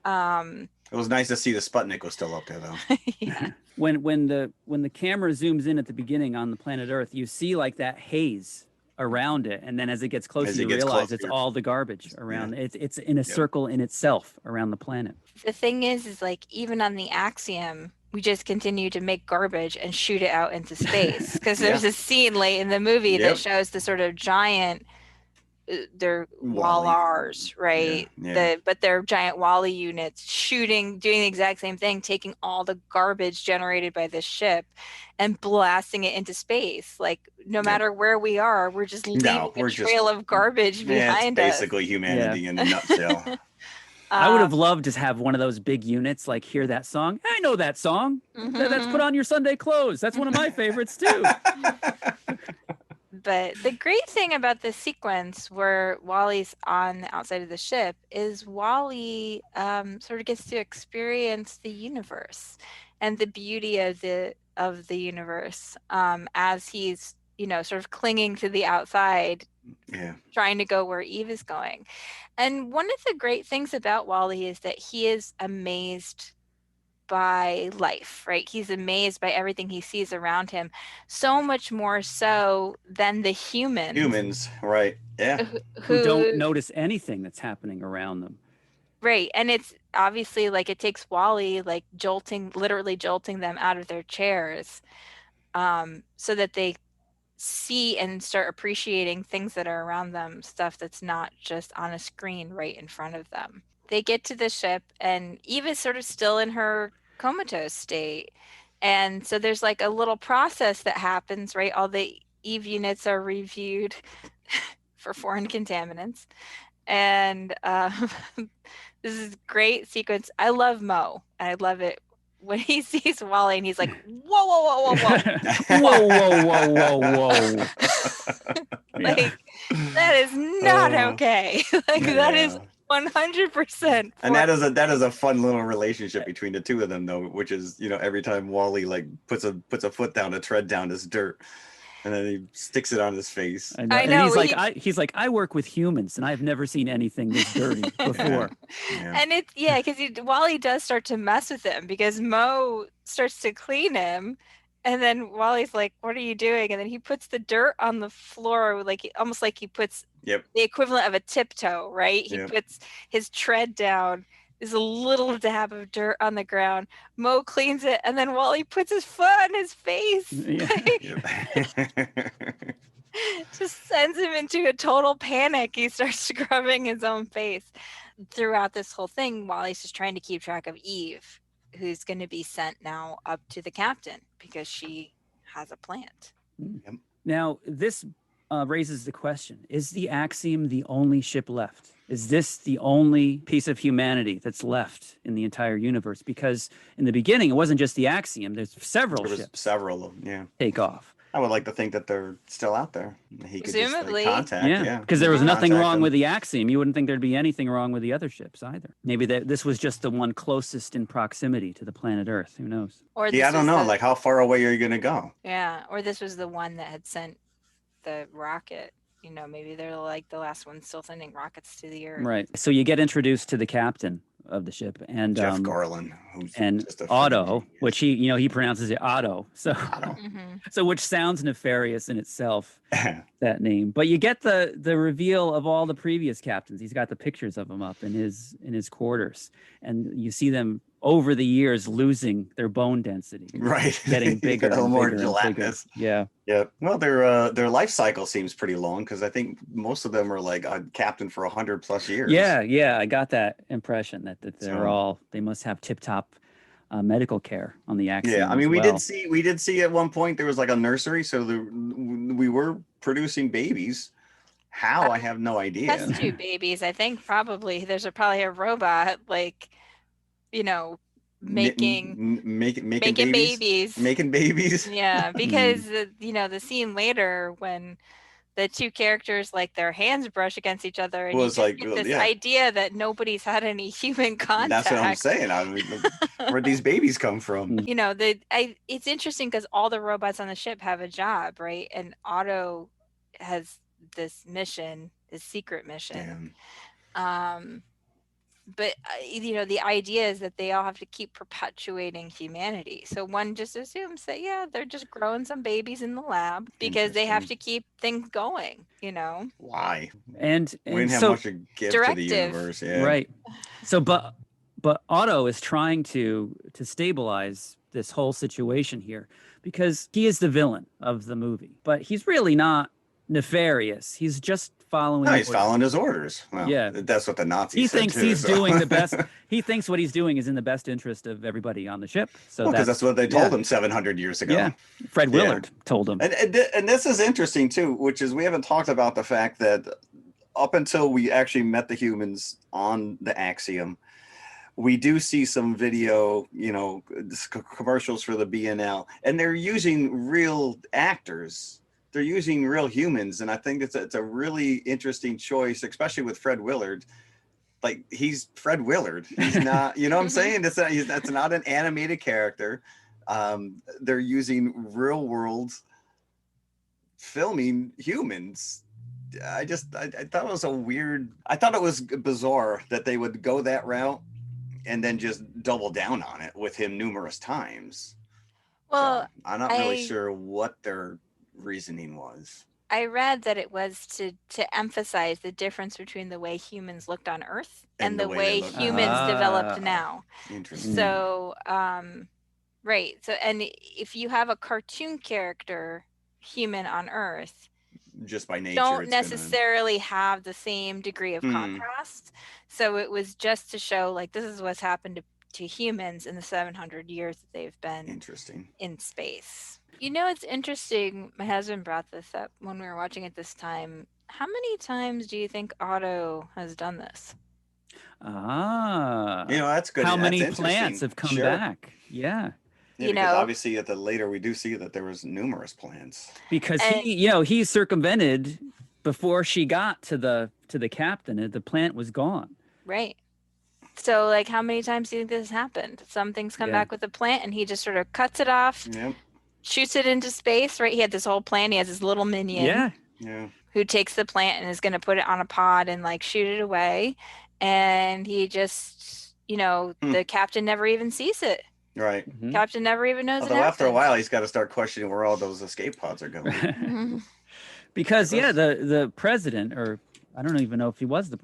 It was nice to see the Sputnik was still up there, though. Yeah. When the camera zooms in at the beginning on the planet Earth, you see like that haze around it, and then as it gets closer, As it you gets realize it's closer. all the garbage around. It's in a circle in itself around the planet. The thing is like even on the Axiom, we just continue to make garbage and shoot it out into space. Because there's a scene late in the movie Yep. that shows the sort of giant, they're Wall-E. Wallars, right? Yeah. But they're giant Wally units doing the exact same thing, taking all the garbage generated by this ship and blasting it into space. Like no matter where we are, we're just leaving we're a just- trail of garbage Yeah, it's behind us. basically humanity in a nutshell. I would have loved to have one of those big units, like hear that song. I know that song. That's put on your Sunday clothes. That's one of my favorites too. But the great thing about this sequence where Wally's on the outside of the ship is Wally sort of gets to experience the universe and the beauty of the universe as he's, you know, sort of clinging to the outside, Yeah. trying to go where Eve is going. And one of the great things about Wally is that he is amazed by life, right? He's amazed by everything he sees around him, so much more so than the Humans, right? Yeah. Who don't notice anything that's happening around them. Right. And it's obviously like it takes Wally like literally jolting them out of their chairs so that they see and start appreciating things that are around them, stuff that's not just on a screen right in front of them. They get to the ship and Eve is sort of still in her comatose state. And so there's like a little process that happens, right? All the Eve units are reviewed for foreign contaminants. And this is a great sequence. I love Mo. I love it when he sees Wally and he's like, whoa, whoa, whoa, whoa, whoa. Whoa, whoa, whoa, whoa, whoa. Like, that is not okay. Like, that is 100%. And that is a fun little relationship between the two of them, though, which is, you know, every time Wally like puts a foot down to tread down this dirt, and then he sticks it on his face. I know. And he's like, I work with humans, and I've never seen anything this dirty before. Yeah. And it's because Wally does start to mess with him because Mo starts to clean him. And then Wally's like, what are you doing? And then he puts the dirt on the floor, like almost like he puts the equivalent of a tiptoe, right? He puts his tread down. There's a little dab of dirt on the ground. Mo cleans it, and then Wally puts his foot on his face. Just sends him into a total panic. He starts scrubbing his own face. Throughout this whole thing, Wally's just trying to keep track of Eve, who's going to be sent now up to the captain because she has a plant. Now, this raises the question, is the Axiom the only ship left? Is this the only piece of humanity that's left in the entire universe? Because in the beginning, it wasn't just the Axiom. There's several ships. Several of them, take off. I would like to think that they're still out there. He could Presumably. just contact. Because there was nothing wrong with the Axiom. You wouldn't think there'd be anything wrong with the other ships either. Maybe this was just the one closest in proximity to the planet Earth. Who knows? Or I don't know. Like, how far away are you going to go? Yeah, or this was the one that had sent the rocket. You know, maybe they're like the last one still sending rockets to the Earth. Right. So you get introduced to the captain of the ship, and Jeff Garland, who's and just a Otto, which he pronounces it Otto. So so which sounds nefarious in itself, that name. But you get the reveal of all the previous captains. He's got the pictures of them up in his quarters, and you see them over the years losing their bone density, right? Getting bigger, a little more bigger gelatinous. Yeah. Well, their life cycle seems pretty long because I think most of them are like a captain for 100+ years. Yeah. I got that impression that they must have tip top medical care on the Axiom. Yeah, I mean, we did see at one point there was like a nursery, so we were producing babies. How I have no idea. Test tube babies, I think probably there's probably a robot like, you know, making babies. Making babies. Yeah, because the scene later when the two characters like their hands brush against each other and was like get this idea that nobody's had any human contact. That's what I'm saying. I mean, where'd these babies come from? You know, it's interesting because all the robots on the ship have a job, right? And Otto has this mission, this secret mission. But the idea is that they all have to keep perpetuating humanity. So one just assumes that they're just growing some babies in the lab because they have to keep things going. Why? And we didn't have so much to give to the universe. Yeah. Right. So, but Otto is trying to stabilize this whole situation here because he is the villain of the movie, but he's really not nefarious. He's just following. No, he's following his orders. Well, yeah, that's what the Nazis. He thinks he's doing the best. He thinks what he's doing is in the best interest of everybody on the ship. So because that's what they told him 700 years ago. Yeah, Fred Willard told him. And this is interesting too, which is we haven't talked about the fact that up until we actually met the humans on the Axiom, we do see some video, commercials for the B&L, and they're using real actors they're using real humans, and I think it's a really interesting choice, especially with Fred Willard. Like, he's Fred Willard. He's not, you know what I'm saying? That's not an animated character. They're using real world filming humans. I thought it was I thought it was bizarre that they would go that route and then just double down on it with him numerous times. Well, so I'm not really sure what their reasoning was. I read that it was to emphasize the difference between the way humans looked on Earth and the way humans developed now. Interesting. So, right. So, and if you have a cartoon character, human on Earth, just by nature, don't necessarily have the same degree of contrast. So it was just to show, like, this is what's happened to humans in the 700 years that they've been in space. You know, it's interesting. My husband brought this up when we were watching it this time. How many times do you think Otto has done this? That's good. How many plants have come back? Yeah. Yeah, because obviously at the later we do see that there was numerous plants. Because he circumvented before she got to the captain. The plant was gone. Right. So, like, how many times do you think this has happened? Some things come back with the plant, and he just sort of cuts it off, shoots it into space. Right? He had this whole plan. He has this little minion, who takes the plant and is going to put it on a pod and like shoot it away, and he just, the captain never even sees it. Right. Captain never even knows. Although after a while, he's got to start questioning where all those escape pods are going. Because the president, or I don't even know if he was he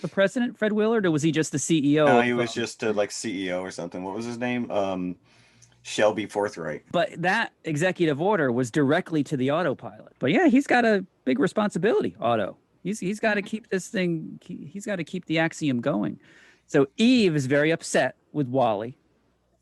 the president, Fred Willard, or was he just the CEO? No, he was just like CEO or something. What was his name? Shelby Forthright. But that executive order was directly to the autopilot. But yeah, he's got a big responsibility, Otto. He's got to keep this thing. He's got to keep the axiom going. So Eve is very upset with Wally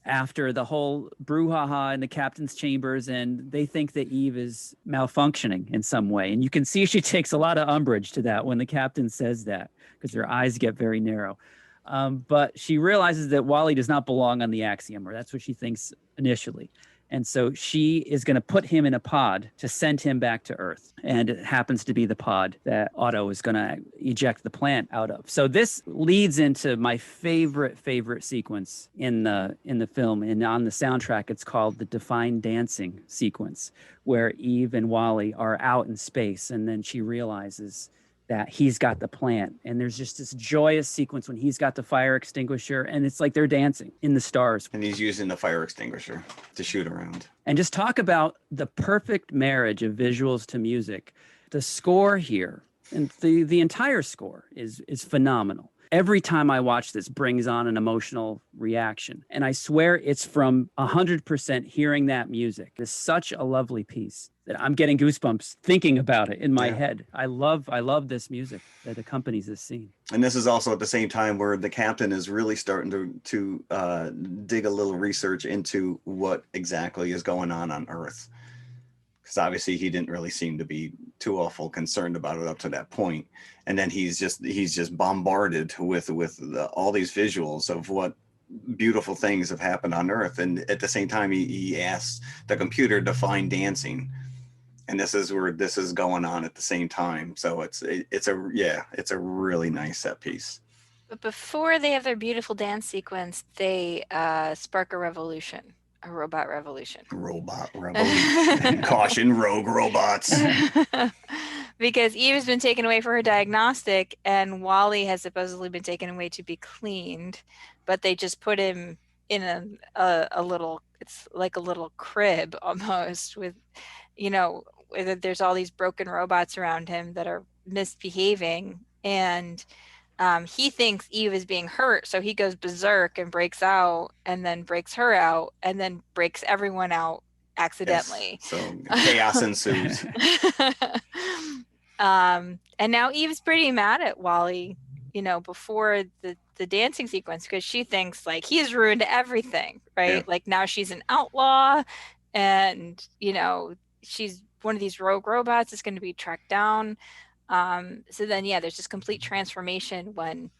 after the whole brouhaha in the captain's chambers, and they think that Eve is malfunctioning in some way. And you can see she takes a lot of umbrage to that when the captain says that, because her eyes get very narrow. But she realizes that Wally does not belong on the axiom, or that's what she thinks initially. And so she is going to put him in a pod to send him back to Earth. And it happens to be the pod that Otto is going to eject the plant out of. So this leads into my favorite sequence in the film. And on the soundtrack, it's called the Defined Dancing sequence, where Eve and Wally are out in space. And then she realizes that he's got the plant. And there's just this joyous sequence when he's got the fire extinguisher, and it's like they're dancing in the stars. And he's using the fire extinguisher to shoot around. And just talk about the perfect marriage of visuals to music. The score here, and the entire score is phenomenal. Every time I watch this brings on an emotional reaction. And I swear it's from 100% hearing that music. It's such a lovely piece that I'm getting goosebumps thinking about it in my head. I love this music that accompanies this scene. And this is also at the same time where the captain is really starting to dig a little research into what exactly is going on Earth. Because obviously he didn't really seem to be too awful concerned about it up to that point. And then he's just bombarded with all these visuals of what beautiful things have happened on Earth. And at the same time, he asks the computer to find dancing. And this is where this is going on at the same time. So it's a really nice set piece. But before they have their beautiful dance sequence, they spark a revolution. A robot revolution. Robot revolution. Caution, rogue robots. Because Eve has been taken away for her diagnostic, and Wally has supposedly been taken away to be cleaned, but they just put him in a little, it's like a little crib almost, with, there's all these broken robots around him that are misbehaving, and he thinks Eve is being hurt, so he goes berserk and breaks out, and then breaks her out, and then breaks everyone out accidentally. Yes. So chaos ensues. And now Eve's pretty mad at Wally, before the dancing sequence, because she thinks like he's ruined everything, right? Yeah. Like now she's an outlaw, and she's one of these rogue robots is going to be tracked down. So then, there's this complete transformation when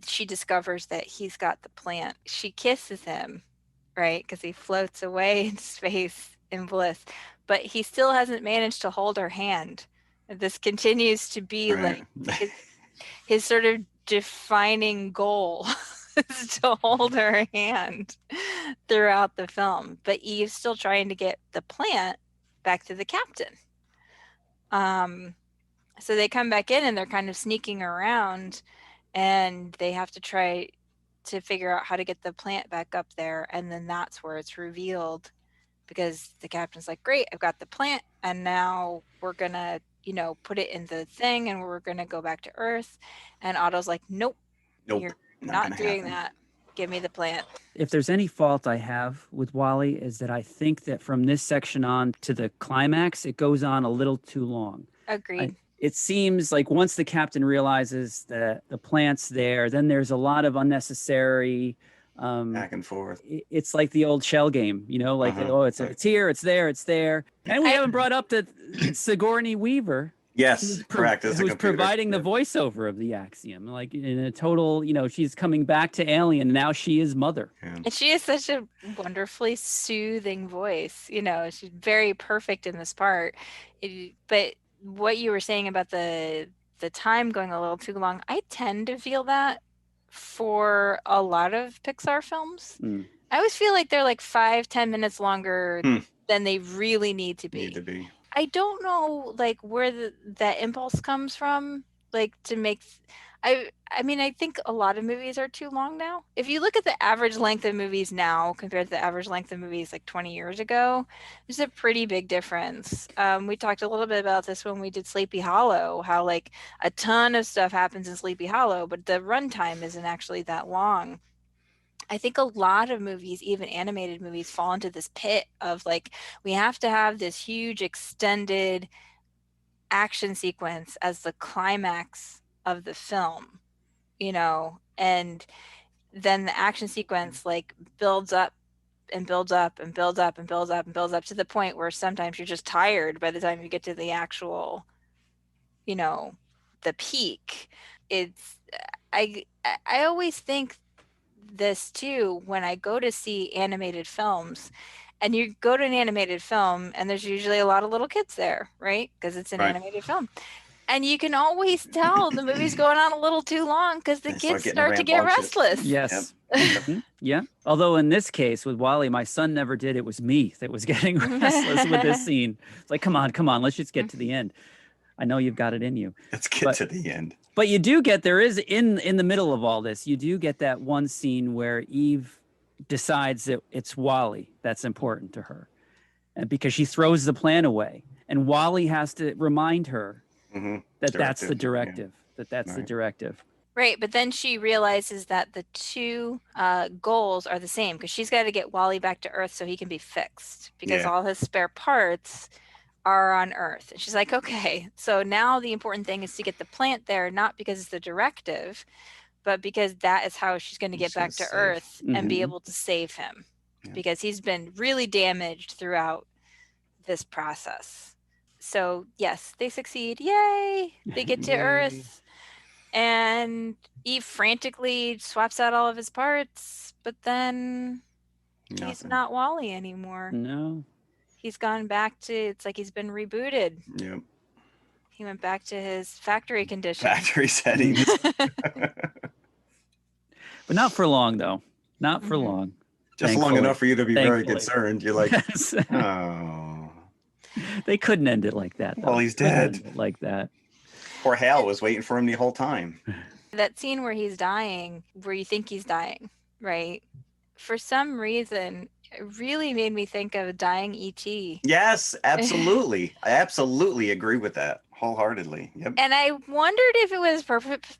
she discovers that he's got the plant. She kisses him, right? Because he floats away in space in bliss. but he still hasn't managed to hold her hand. This continues to be Right. like his sort of defining goal is to hold her hand throughout the film. But Eve's still trying to get the plant back to the captain. So they come back in and they're kind of sneaking around, and they have to try to figure out how to get the plant back up there. And then that's where it's revealed, because the captain's like, great, I've got the plant, and now we're gonna, put it in the thing and we're gonna go back to Earth. And Otto's like, nope, you're not gonna doing happen. that. Give me the plant. If there's any fault I have with WALL-E, is that I think that from this section on to the climax, it goes on a little too long. Agreed. It seems like once the captain realizes that the plant's there, then there's a lot of unnecessary Back and forth. it's like the old shell game, like, oh, it's here, it's there. And we haven't brought up that Sigourney Weaver. Yes, correct. As a Who's computer. providing the voiceover of the Axiom, like in a total, she's coming back to Alien. Now she is Mother. Yeah. And she has such a wonderfully soothing voice. She's very perfect in this part. But what you were saying about the time going a little too long, I tend to feel that for a lot of Pixar films. I always feel like they're like 5-10 minutes longer than they really need to be. I don't know like where that impulse comes from, like to make I mean, I think a lot of movies are too long now. If you look at the average length of movies now compared to the average length of movies like 20 years ago, there's a pretty big difference. We talked a little bit about this when we did Sleepy Hollow, how like a ton of stuff happens in Sleepy Hollow, but the runtime isn't actually that long. I think a lot of movies, even animated movies, fall into this pit of like, we have to have this huge extended action sequence as the climax of the film, and then the action sequence like builds up and builds up and builds up and builds up and builds up to the point where sometimes you're just tired by the time you get to the actual, the peak. I always think this too when I go to see animated films, and you go to an animated film and there's usually a lot of little kids there, right? Because it's an animated film. And you can always tell the movie's going on a little too long because the kids start to get restless. Yes. Yep. Yeah. Although in this case with WALL-E, my son never did. It was me that was getting restless with this scene. It's like, come on, let's just get to the end. I know you've got it in you. Let's get to the end. But you do get, there is in the middle of all this, you do get that one scene where Eve decides that it's WALL-E that's important to her. And because she throws the plan away. And WALL-E has to remind her that that's the directive, that's the directive. Right, but then she realizes that the two goals are the same, because she's got to get WALL-E back to Earth so he can be fixed, because all his spare parts are on Earth. And she's like, okay, so now the important thing is to get the plant there, not because it's the directive, but because that is how she's going to get back to Earth and be able to save him, because he's been really damaged throughout this process. So yes, they succeed. Yay! They get to Earth, and Eve frantically swaps out all of his parts, but then he's not WALL-E anymore. No. He's gone back to, it's like he's been rebooted. Yep. He went back to his factory condition. Factory settings. But not for long, though. Not for long. Just long enough for you to be very concerned. You're like, oh. They couldn't end it like that. Well, he's dead. Like that. Poor Hal was waiting for him the whole time. That scene where he's dying, where you think he's dying, right? For some reason, it really made me think of a dying E.T. Yes, absolutely. I absolutely agree with that wholeheartedly. Yep. And I wondered if it was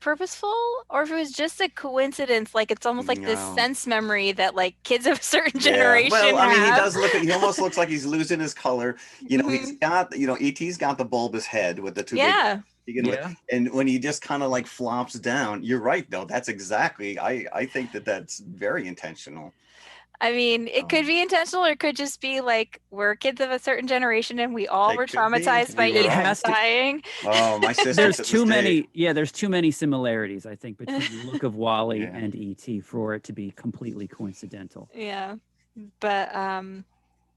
purposeful or if it was just a coincidence. Like it's almost like this sense memory that like kids of a certain generation Well, I mean, have. he does look. He almost looks like he's losing his color. He's got. E.T.'s got the bulbous head with the two. Big, and when he just kind of like flops down, you're right though. That's exactly. I think that's very intentional. I mean, it could be intentional, or it could just be like we're kids of a certain generation and we all were traumatized by E.T. dying. Oh, my sister. There's too many. Yeah, there's too many similarities, I think, between the look of WALL-E and E.T. for it to be completely coincidental. Yeah, but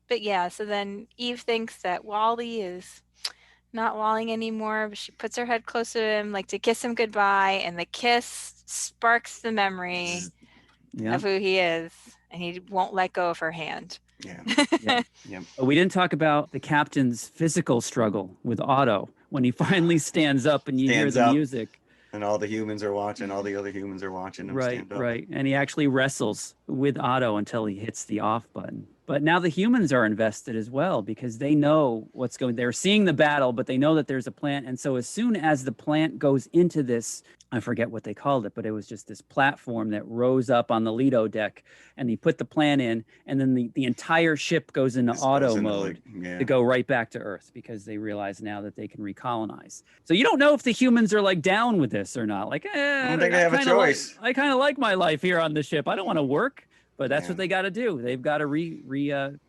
But yeah, so then Eve thinks that Wally is not walling anymore, but she puts her head close to him, like to kiss him goodbye, and the kiss sparks the memory Yeah. of who he is, and he won't let go of her hand. Yeah. Yeah. Yep. But we didn't talk about the captain's physical struggle with Otto when he finally stands up and you hear Stands the up. music. And all the humans are watching. All the other humans are watching him Right, stand up. right. And he actually wrestles with Otto until he hits the off button. But now the humans are invested as well because they know what's going. They're seeing the battle, but they know that there's a plant. And so as soon as the plant goes into this, I forget what they called it, but it was just this platform that rose up on the Lido deck, and he put the plant in, and then the entire ship goes into This auto goes into, mode yeah. to go right back to Earth because they realize now that they can recolonize. So you don't know if the humans are like down with this or not. Like, I don't think they have a kinda choice. I kind of like my life here on the ship. I don't want to work, but that's Yeah. what they got to do. They've got to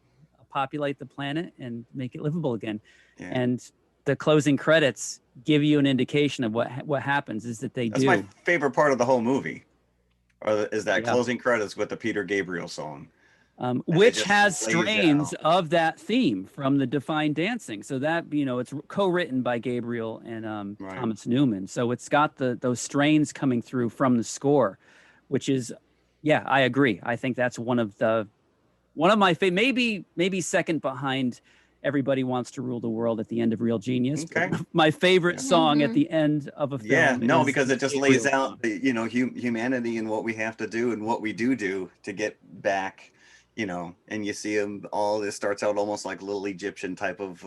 populate the planet and make it livable again. Yeah. And the closing credits give you an indication of what happens is that they That's do. my favorite part of the whole movie. Is that Yeah. closing credits with the Peter Gabriel song. Which just has lays strains out. of that theme from the Defined Dancing. So that, it's co-written by Gabriel and Right. Thomas Newman. So it's got those strains coming through from the score, which is, yeah, I agree. I think that's one of my favorite, maybe second behind Everybody Wants to Rule the World at the end of Real Genius. Okay. My favorite Yeah. song at the end of a film. Yeah, no, is because it just Gabriel's lays song. out the, humanity and what we have to do and what we do to get back, and you see them all. This starts out almost like little Egyptian type of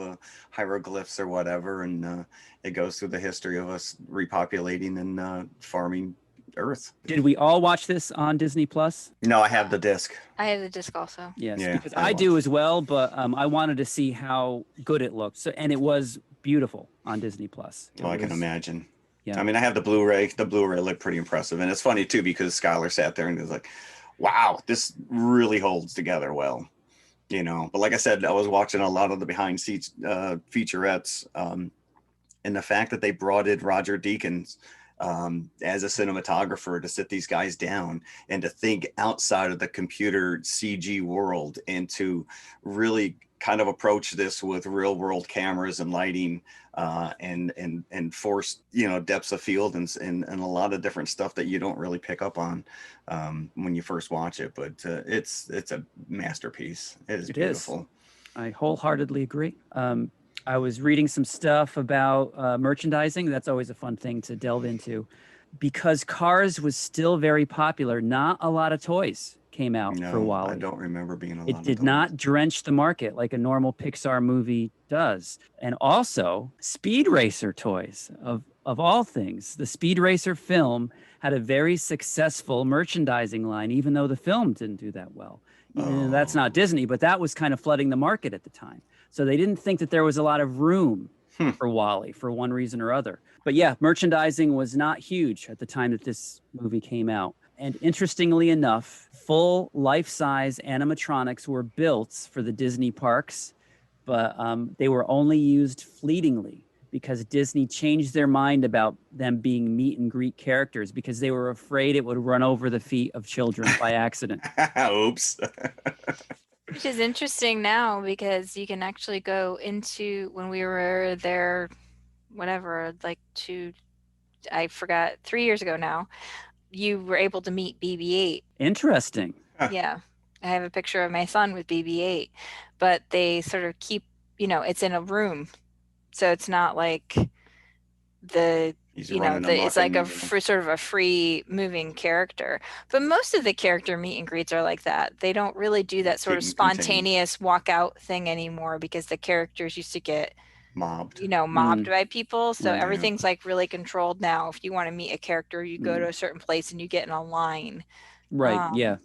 hieroglyphs or whatever, and it goes through the history of us repopulating and farming Earth. Did we all watch this on Disney Plus? No, I have the disc. I have the disc also. Yes, Yeah, because I I do watched. as well, but I wanted to see how good it looked. So, and it was beautiful on Disney Plus. It Well, I can was- imagine. Yeah. I mean, I have the Blu-ray. The Blu-ray looked pretty impressive, and it's funny too because Skylar sat there and was like, "Wow, this really holds together well." But like I said, I was watching a lot of the behind scenes featurettes, and the fact that they brought in Roger Deakins as a cinematographer to sit these guys down and to think outside of the computer CG world and to really kind of approach this with real world cameras and lighting and force depths of field and a lot of different stuff that you don't really pick up on when you first watch it, but it's a masterpiece. It is beautiful. I wholeheartedly agree. I was reading some stuff about merchandising. That's always a fun thing to delve into. Because Cars was still very popular, not a lot of toys came out for No, WALL-E. I don't remember being a lot It of did those. not drench the market like a normal Pixar movie does. And also, Speed Racer toys, of all things. The Speed Racer film had a very successful merchandising line, even though the film didn't do that well. And that's not Disney, but that was kind of flooding the market at the time. So they didn't think that there was a lot of room for WALL-E for one reason or other. But yeah, merchandising was not huge at the time that this movie came out. And interestingly enough, full life-size animatronics were built for the Disney parks, but they were only used fleetingly because Disney changed their mind about them being meet and greet characters because they were afraid it would run over the feet of children by accident. Oops. Which is interesting now because you can actually go into when we were there, whatever, I forgot, 3 years ago now, you were able to meet BB-8. Interesting. Yeah. I have a picture of my son with BB-8, but they sort of keep, it's in a room. So it's not like He's running it's like amok sort of a free moving character. But most of the character meet and greets are like that. They don't really do that sort of Keep 'em contained. spontaneous walkout thing anymore because the characters used to get, mobbed. mobbed by people. So Right. everything's like really controlled now. If you want to meet a character, you go to a certain place and you get in a line. Right. Yeah.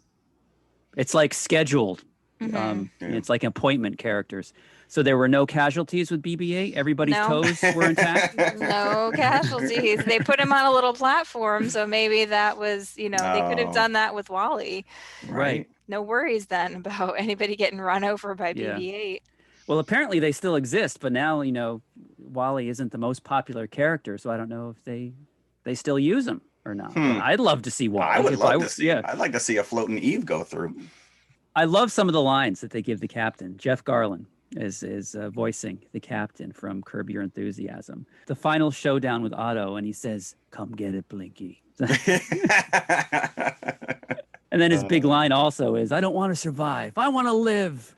It's like scheduled. Mhm. Yeah. It's like appointment characters. So there were no casualties with BB-8. Everybody's No. toes were intact. No casualties. They put him on a little platform, so maybe that was, they could have Oh. done that with WALL-E. Right. No worries then about anybody getting run over by Yeah. BB-8. Well, apparently they still exist, but now WALL-E isn't the most popular character, so I don't know if they still use him or not. But I'd love to see WALL-E. I would if love were- to see. Yeah. I'd like to see a floating Eve go through. I love some of the lines that they give the captain. Jeff Garlin is voicing the captain from Curb Your Enthusiasm. The final showdown with Otto, and he says, "Come get it, Blinky." And then his big line also is, "I don't want to survive. I want to live."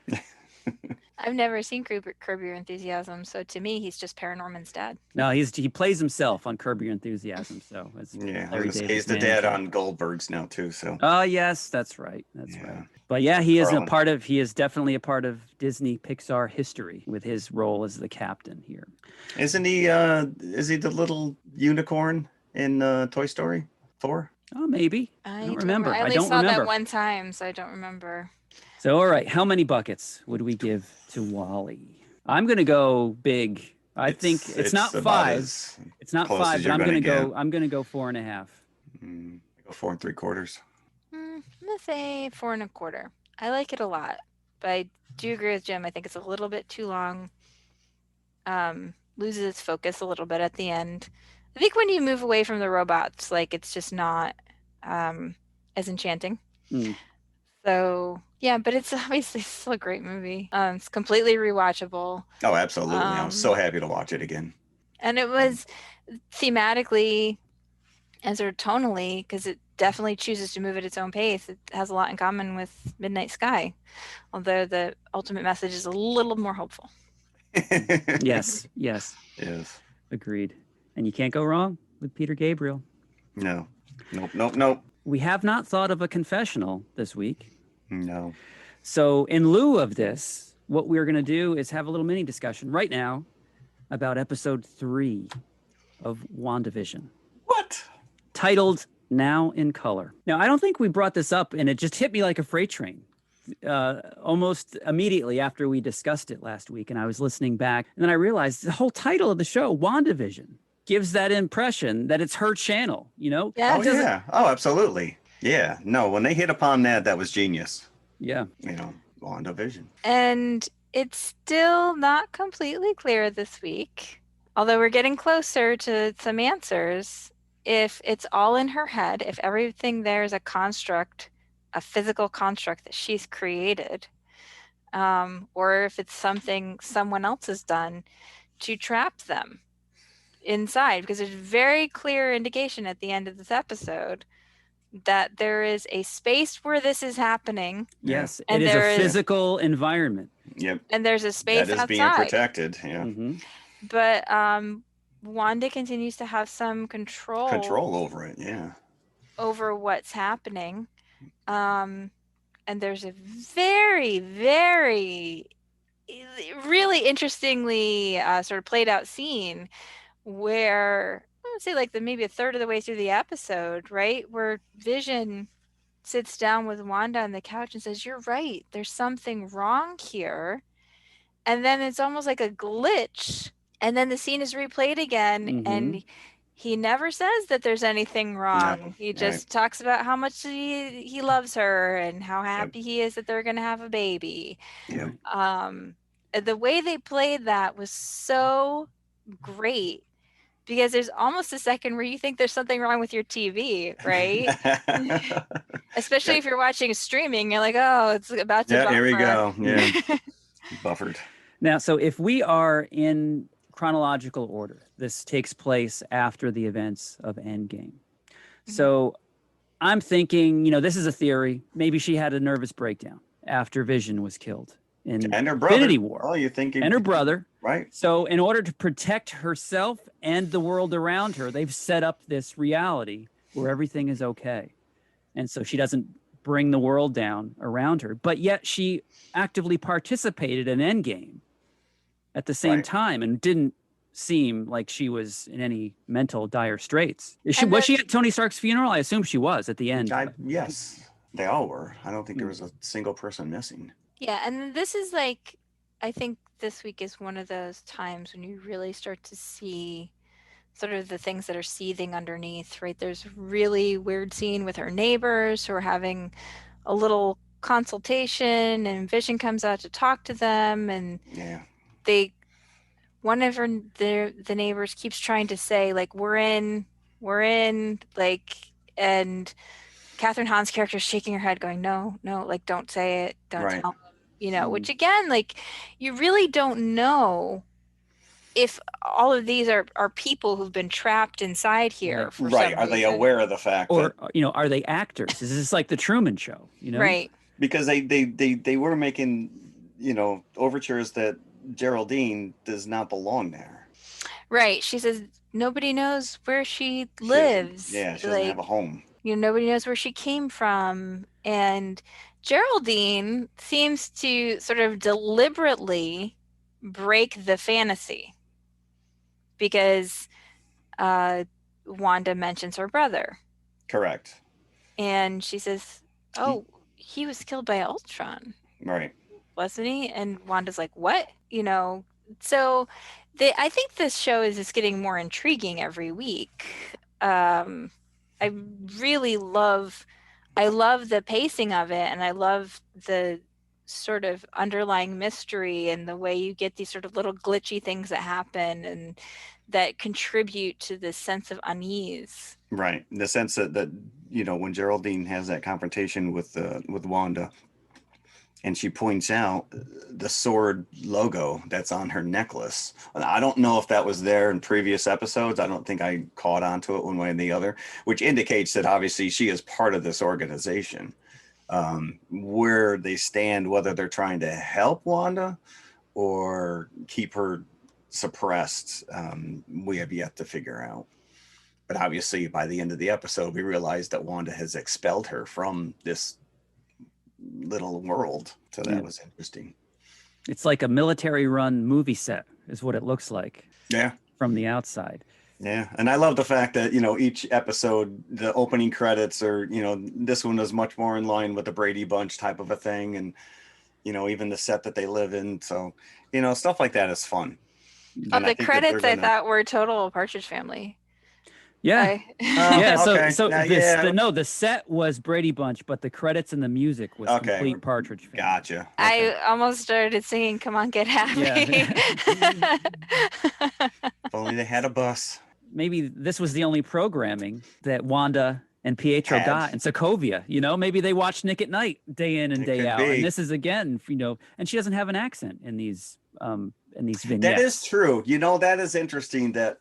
I've never seen Curb Your Enthusiasm, so to me, he's just Paranorman's dad. No, he plays himself on Curb Your Enthusiasm. So it's Yeah, Larry he's David's the dad manager. on Goldberg's now too. So Oh yes, that's right. That's Yeah. right. But yeah, he is Garland. he is definitely a part of Disney Pixar history with his role as the captain here. isn't he? Is he the little unicorn in Toy Story 4? Oh, maybe. I don't remember. I I only don't saw remember. that one time, so I don't remember. So all right, how many buckets would we give to WALL-E? I'm gonna go big. I think it's not about 5. as It's not close 5, as but you're I'm gonna gonna go. get. I'm gonna go 4.5. I go 4 3/4. I'm gonna say 4.25. I like it a lot, but I do agree with Jim. I think it's a little bit too long. Loses its focus a little bit at the end. I think when you move away from the robots, like it's just not as enchanting. Mm. So yeah, but it's obviously still a great movie. It's completely rewatchable. Oh, absolutely! I'm so happy to watch it again. And it was thematically and sort of tonally, because it definitely chooses to move at its own pace. It has a lot in common with Midnight Sky, although the ultimate message is a little more hopeful. Yes. Yes. Agreed. And you can't go wrong with Peter Gabriel. No. Nope. We have not thought of a confessional this week. No. So in lieu of this, what we're going to do is have a little mini discussion right now about episode 3 of WandaVision. What? Titled Now in Color. Now, I don't think we brought this up, and it just hit me like a freight train almost immediately after we discussed it last week. And I was listening back, and then I realized the whole title of the show, WandaVision, gives that impression that it's her channel, you know? Yeah. Oh, yeah. Oh, absolutely. Yeah. No, when they hit upon that was genius. Yeah. You know, WandaVision. And it's still not completely clear this week, although we're getting closer to some answers. If it's all in her head, if everything there is a construct, a physical construct that she's created, or if it's something someone else has done to trap them inside, because there's very clear indication at the end of this episode that there is a space where this is happening. Yes, And it is there a is- physical environment. Yep. And there's a space That is outside. being protected. Yeah. Mm-hmm. But Wanda continues to have some Control over it. Yeah. over what's happening. And there's a very, very, really interestingly sort of played out scene where I would say like maybe a third of the way through the episode, right? Where Vision sits down with Wanda on the couch and says, "You're right. There's something wrong here." And then it's almost like a glitch. And then the scene is replayed again, and he never says that there's anything wrong. He just talks about how much he loves her and how happy he is that they're going to have a baby. Yep. The way they played that was so great, because there's almost a second where you think there's something wrong with your TV, right? Especially if you're watching streaming, you're like, oh, it's about to buffer. Here we go. Yeah. Buffered. Now, so if we are in chronological order, this takes place after the events of Endgame. So I'm thinking, you know, this is a theory. Maybe she had a nervous breakdown after Vision was killed in And her brother. Infinity War. Oh, you think? And her brother. Right. So in order to protect herself and the world around her, they've set up this reality where everything is okay. And so she doesn't bring the world down around her, but yet she actively participated in Endgame at the same time and didn't seem like she was in any mental dire straits. Was she at Tony Stark's funeral? I assume she was at the end. Yes, they all were. I don't think there was a single person missing. Yeah, and this is like, I think this week is one of those times when you really start to see sort of the things that are seething underneath, right? There's a really weird scene with her neighbors who are having a little consultation, and Vision comes out to talk to them, and one of the neighbors keeps trying to say, like, we're in, like, and Catherine Hahn's character is shaking her head going, no, like, don't say it. Don't Right. tell him. You know, which again, like, you really don't know if all of these are people who've been trapped inside here for Right. some Are they reason. aware of the fact Or, that, you know, are they actors? Is this like the Truman Show, you know? Right. because they were making, you know, overtures that Geraldine does not belong there. Right. She says nobody knows where she She lives. doesn't, yeah, she doesn't have a home. You know, nobody knows where she came from. And Geraldine seems to sort of deliberately break the fantasy because Wanda mentions her brother. Correct. And she says, oh, he was killed by Ultron, Right. wasn't he? And Wanda's like, what? You know, so I think this show is just getting more intriguing every week. I really love the pacing of it, and I love the sort of underlying mystery and the way you get these sort of little glitchy things that happen and that contribute to this sense of unease. Right. In the sense that you know, when Geraldine has that confrontation with Wanda, and she points out the sword logo that's on her necklace. And I don't know if that was there in previous episodes. I don't think I caught on to it one way or the other, which indicates that obviously she is part of this organization. Where they stand, whether they're trying to help Wanda or keep her suppressed, we have yet to figure out. But obviously by the end of the episode, we realized that Wanda has expelled her from this little world. So that was interesting. It's like a military run movie set is what it looks like. Yeah. From the outside. Yeah. And I love the fact that, you know, each episode, the opening credits are, you know, this one is much more in line with the Brady Bunch type of a thing. And, you know, even the set that they live in. So, you know, stuff like that is fun. Oh, the credits I thought were total Partridge Family. Yeah. Yeah. Okay. So yeah. the set was Brady Bunch, but the credits and the music was complete Partridge Family. Gotcha. Okay. I almost started singing "Come On, Get Happy." Yeah. If only they had a bus. Maybe this was the only programming that Wanda and Pietro got in Sokovia. You know, maybe they watched Nick at Night day in and day out. And this is again, you know, and she doesn't have an accent in these vignettes. That is true. You know, that is interesting that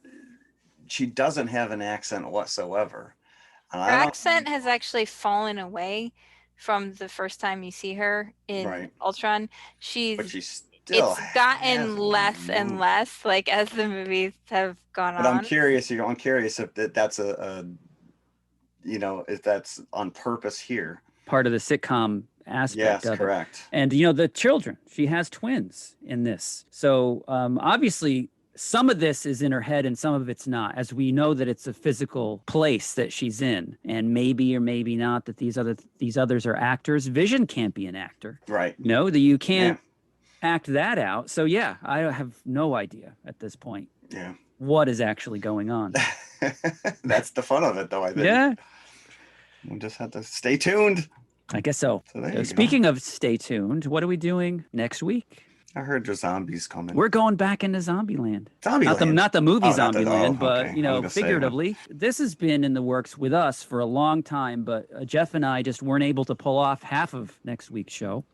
she doesn't have an accent whatsoever. Her accent has actually fallen away from the first time you see her in Ultron. It's gotten less and less, like, as the movies have gone on. But I'm curious if that's you know, if that's on purpose here. Part of the sitcom aspect of correct. It. And, you know, the children, she has twins in this. So obviously some of this is in her head and some of it's not, as we know that it's a physical place that she's in, and maybe or maybe not that these others are actors. Vision can't be an actor. Right. No, that you can't act that out. So yeah, I have no idea at this point. Yeah. What is actually going on. That's the fun of it, though, I think. Yeah. We'll just have to stay tuned. I guess so. So speaking of stay tuned, what are we doing next week? I heard there's zombies coming. We're going back into Zombieland. Zombieland. Not the movie Zombieland, but, you know, figuratively. This has been in the works with us for a long time, but Jeff and I just weren't able to pull off half of next week's show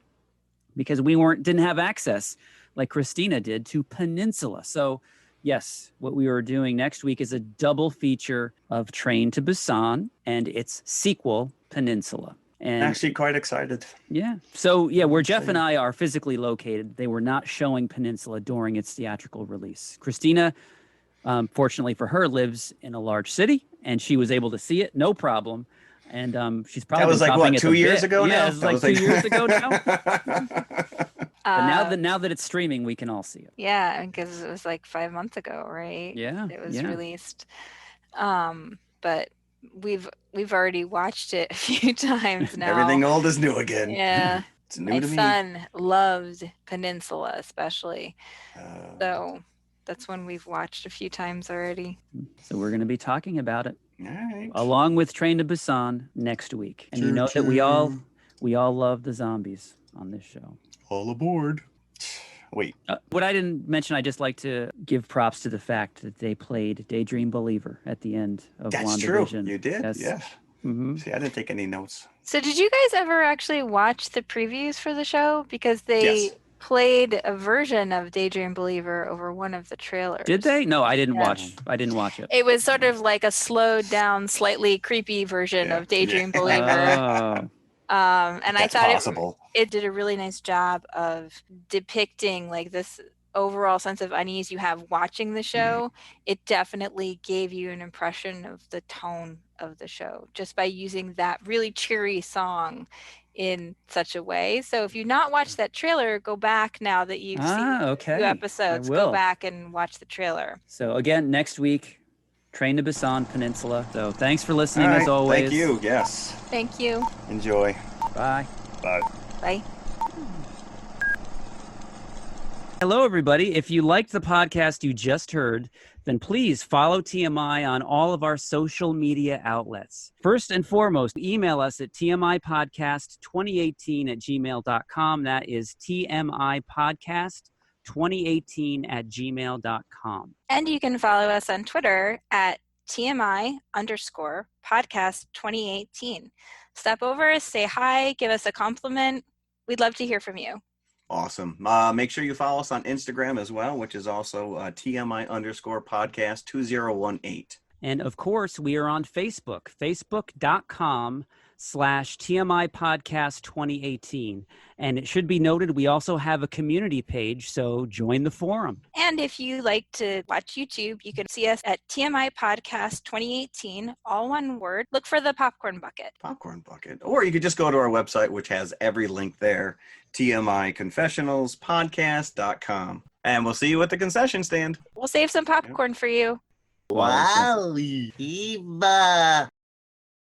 because we didn't have access like Christina did to Peninsula. So yes, what we are doing next week is a double feature of Train to Busan and its sequel, Peninsula. And actually quite excited. Yeah. So yeah, where Jeff and I are physically located, they were not showing Peninsula during its theatrical release. Christina, fortunately for her, lives in a large city, and she was able to see it, no problem. And she's probably that was like what, 2 years ago now? Yeah, it was like 2 years ago now. But now that it's streaming, we can all see it. Yeah, because it was like 5 months ago, right? Yeah. It was released. But we've already watched it a few times now. Everything old is new again. Yeah. It's new to me. My son loved Peninsula, especially. So that's one we've watched a few times already. So we're going to be talking about it. All right. Along with Train to Busan next week. And you know that we all love the zombies on this show. All aboard. Wait. What I didn't mention, I just like to give props to the fact that they played Daydream Believer at the end of WandaVision. That's true. You did, yes. Mhm. See, I didn't take any notes. So did you guys ever actually watch the previews for the show? Because they Yes. played a version of Daydream Believer over one of the trailers. Did they? No, I didn't Yeah. watch. I didn't watch it. It was sort of like a slowed down, slightly creepy version Yeah. of Daydream Yeah. Believer. Oh, And I That's thought possible. it did a really nice job of depicting like this overall sense of unease you have watching the show. It definitely gave you an impression of the tone of the show just by using that really cheery song in such a way. So if you've not watched that trailer, go back now that you've seen a okay. few I episodes. will. Go back and watch the trailer. So again, next week, Train to Busan Peninsula. So thanks for All listening right. as always. Thank you. Yes. Thank you. Enjoy. Bye. Bye. Bye. Hello, everybody. If you liked the podcast you just heard, then please follow TMI on all of our social media outlets. First and foremost, email us at tmipodcast2018@gmail.com. That is tmipodcast2018@gmail.com. And you can follow us on Twitter at TMI_podcast2018. Step over, say hi, give us a compliment. We'd love to hear from you. Awesome. Make sure you follow us on Instagram as well, which is also TMI_podcast2018. And of course, we are on Facebook, facebook.com/TMI Podcast 2018. And it should be noted, we also have a community page, so join the forum. And if you like to watch YouTube, you can see us at TMI Podcast 2018, all one word. Look for the popcorn bucket. Popcorn bucket. Or you could just go to our website, which has every link there, TMIconfessionalspodcast.com. And we'll see you at the concession stand. We'll save some popcorn for you. Wow. Iba.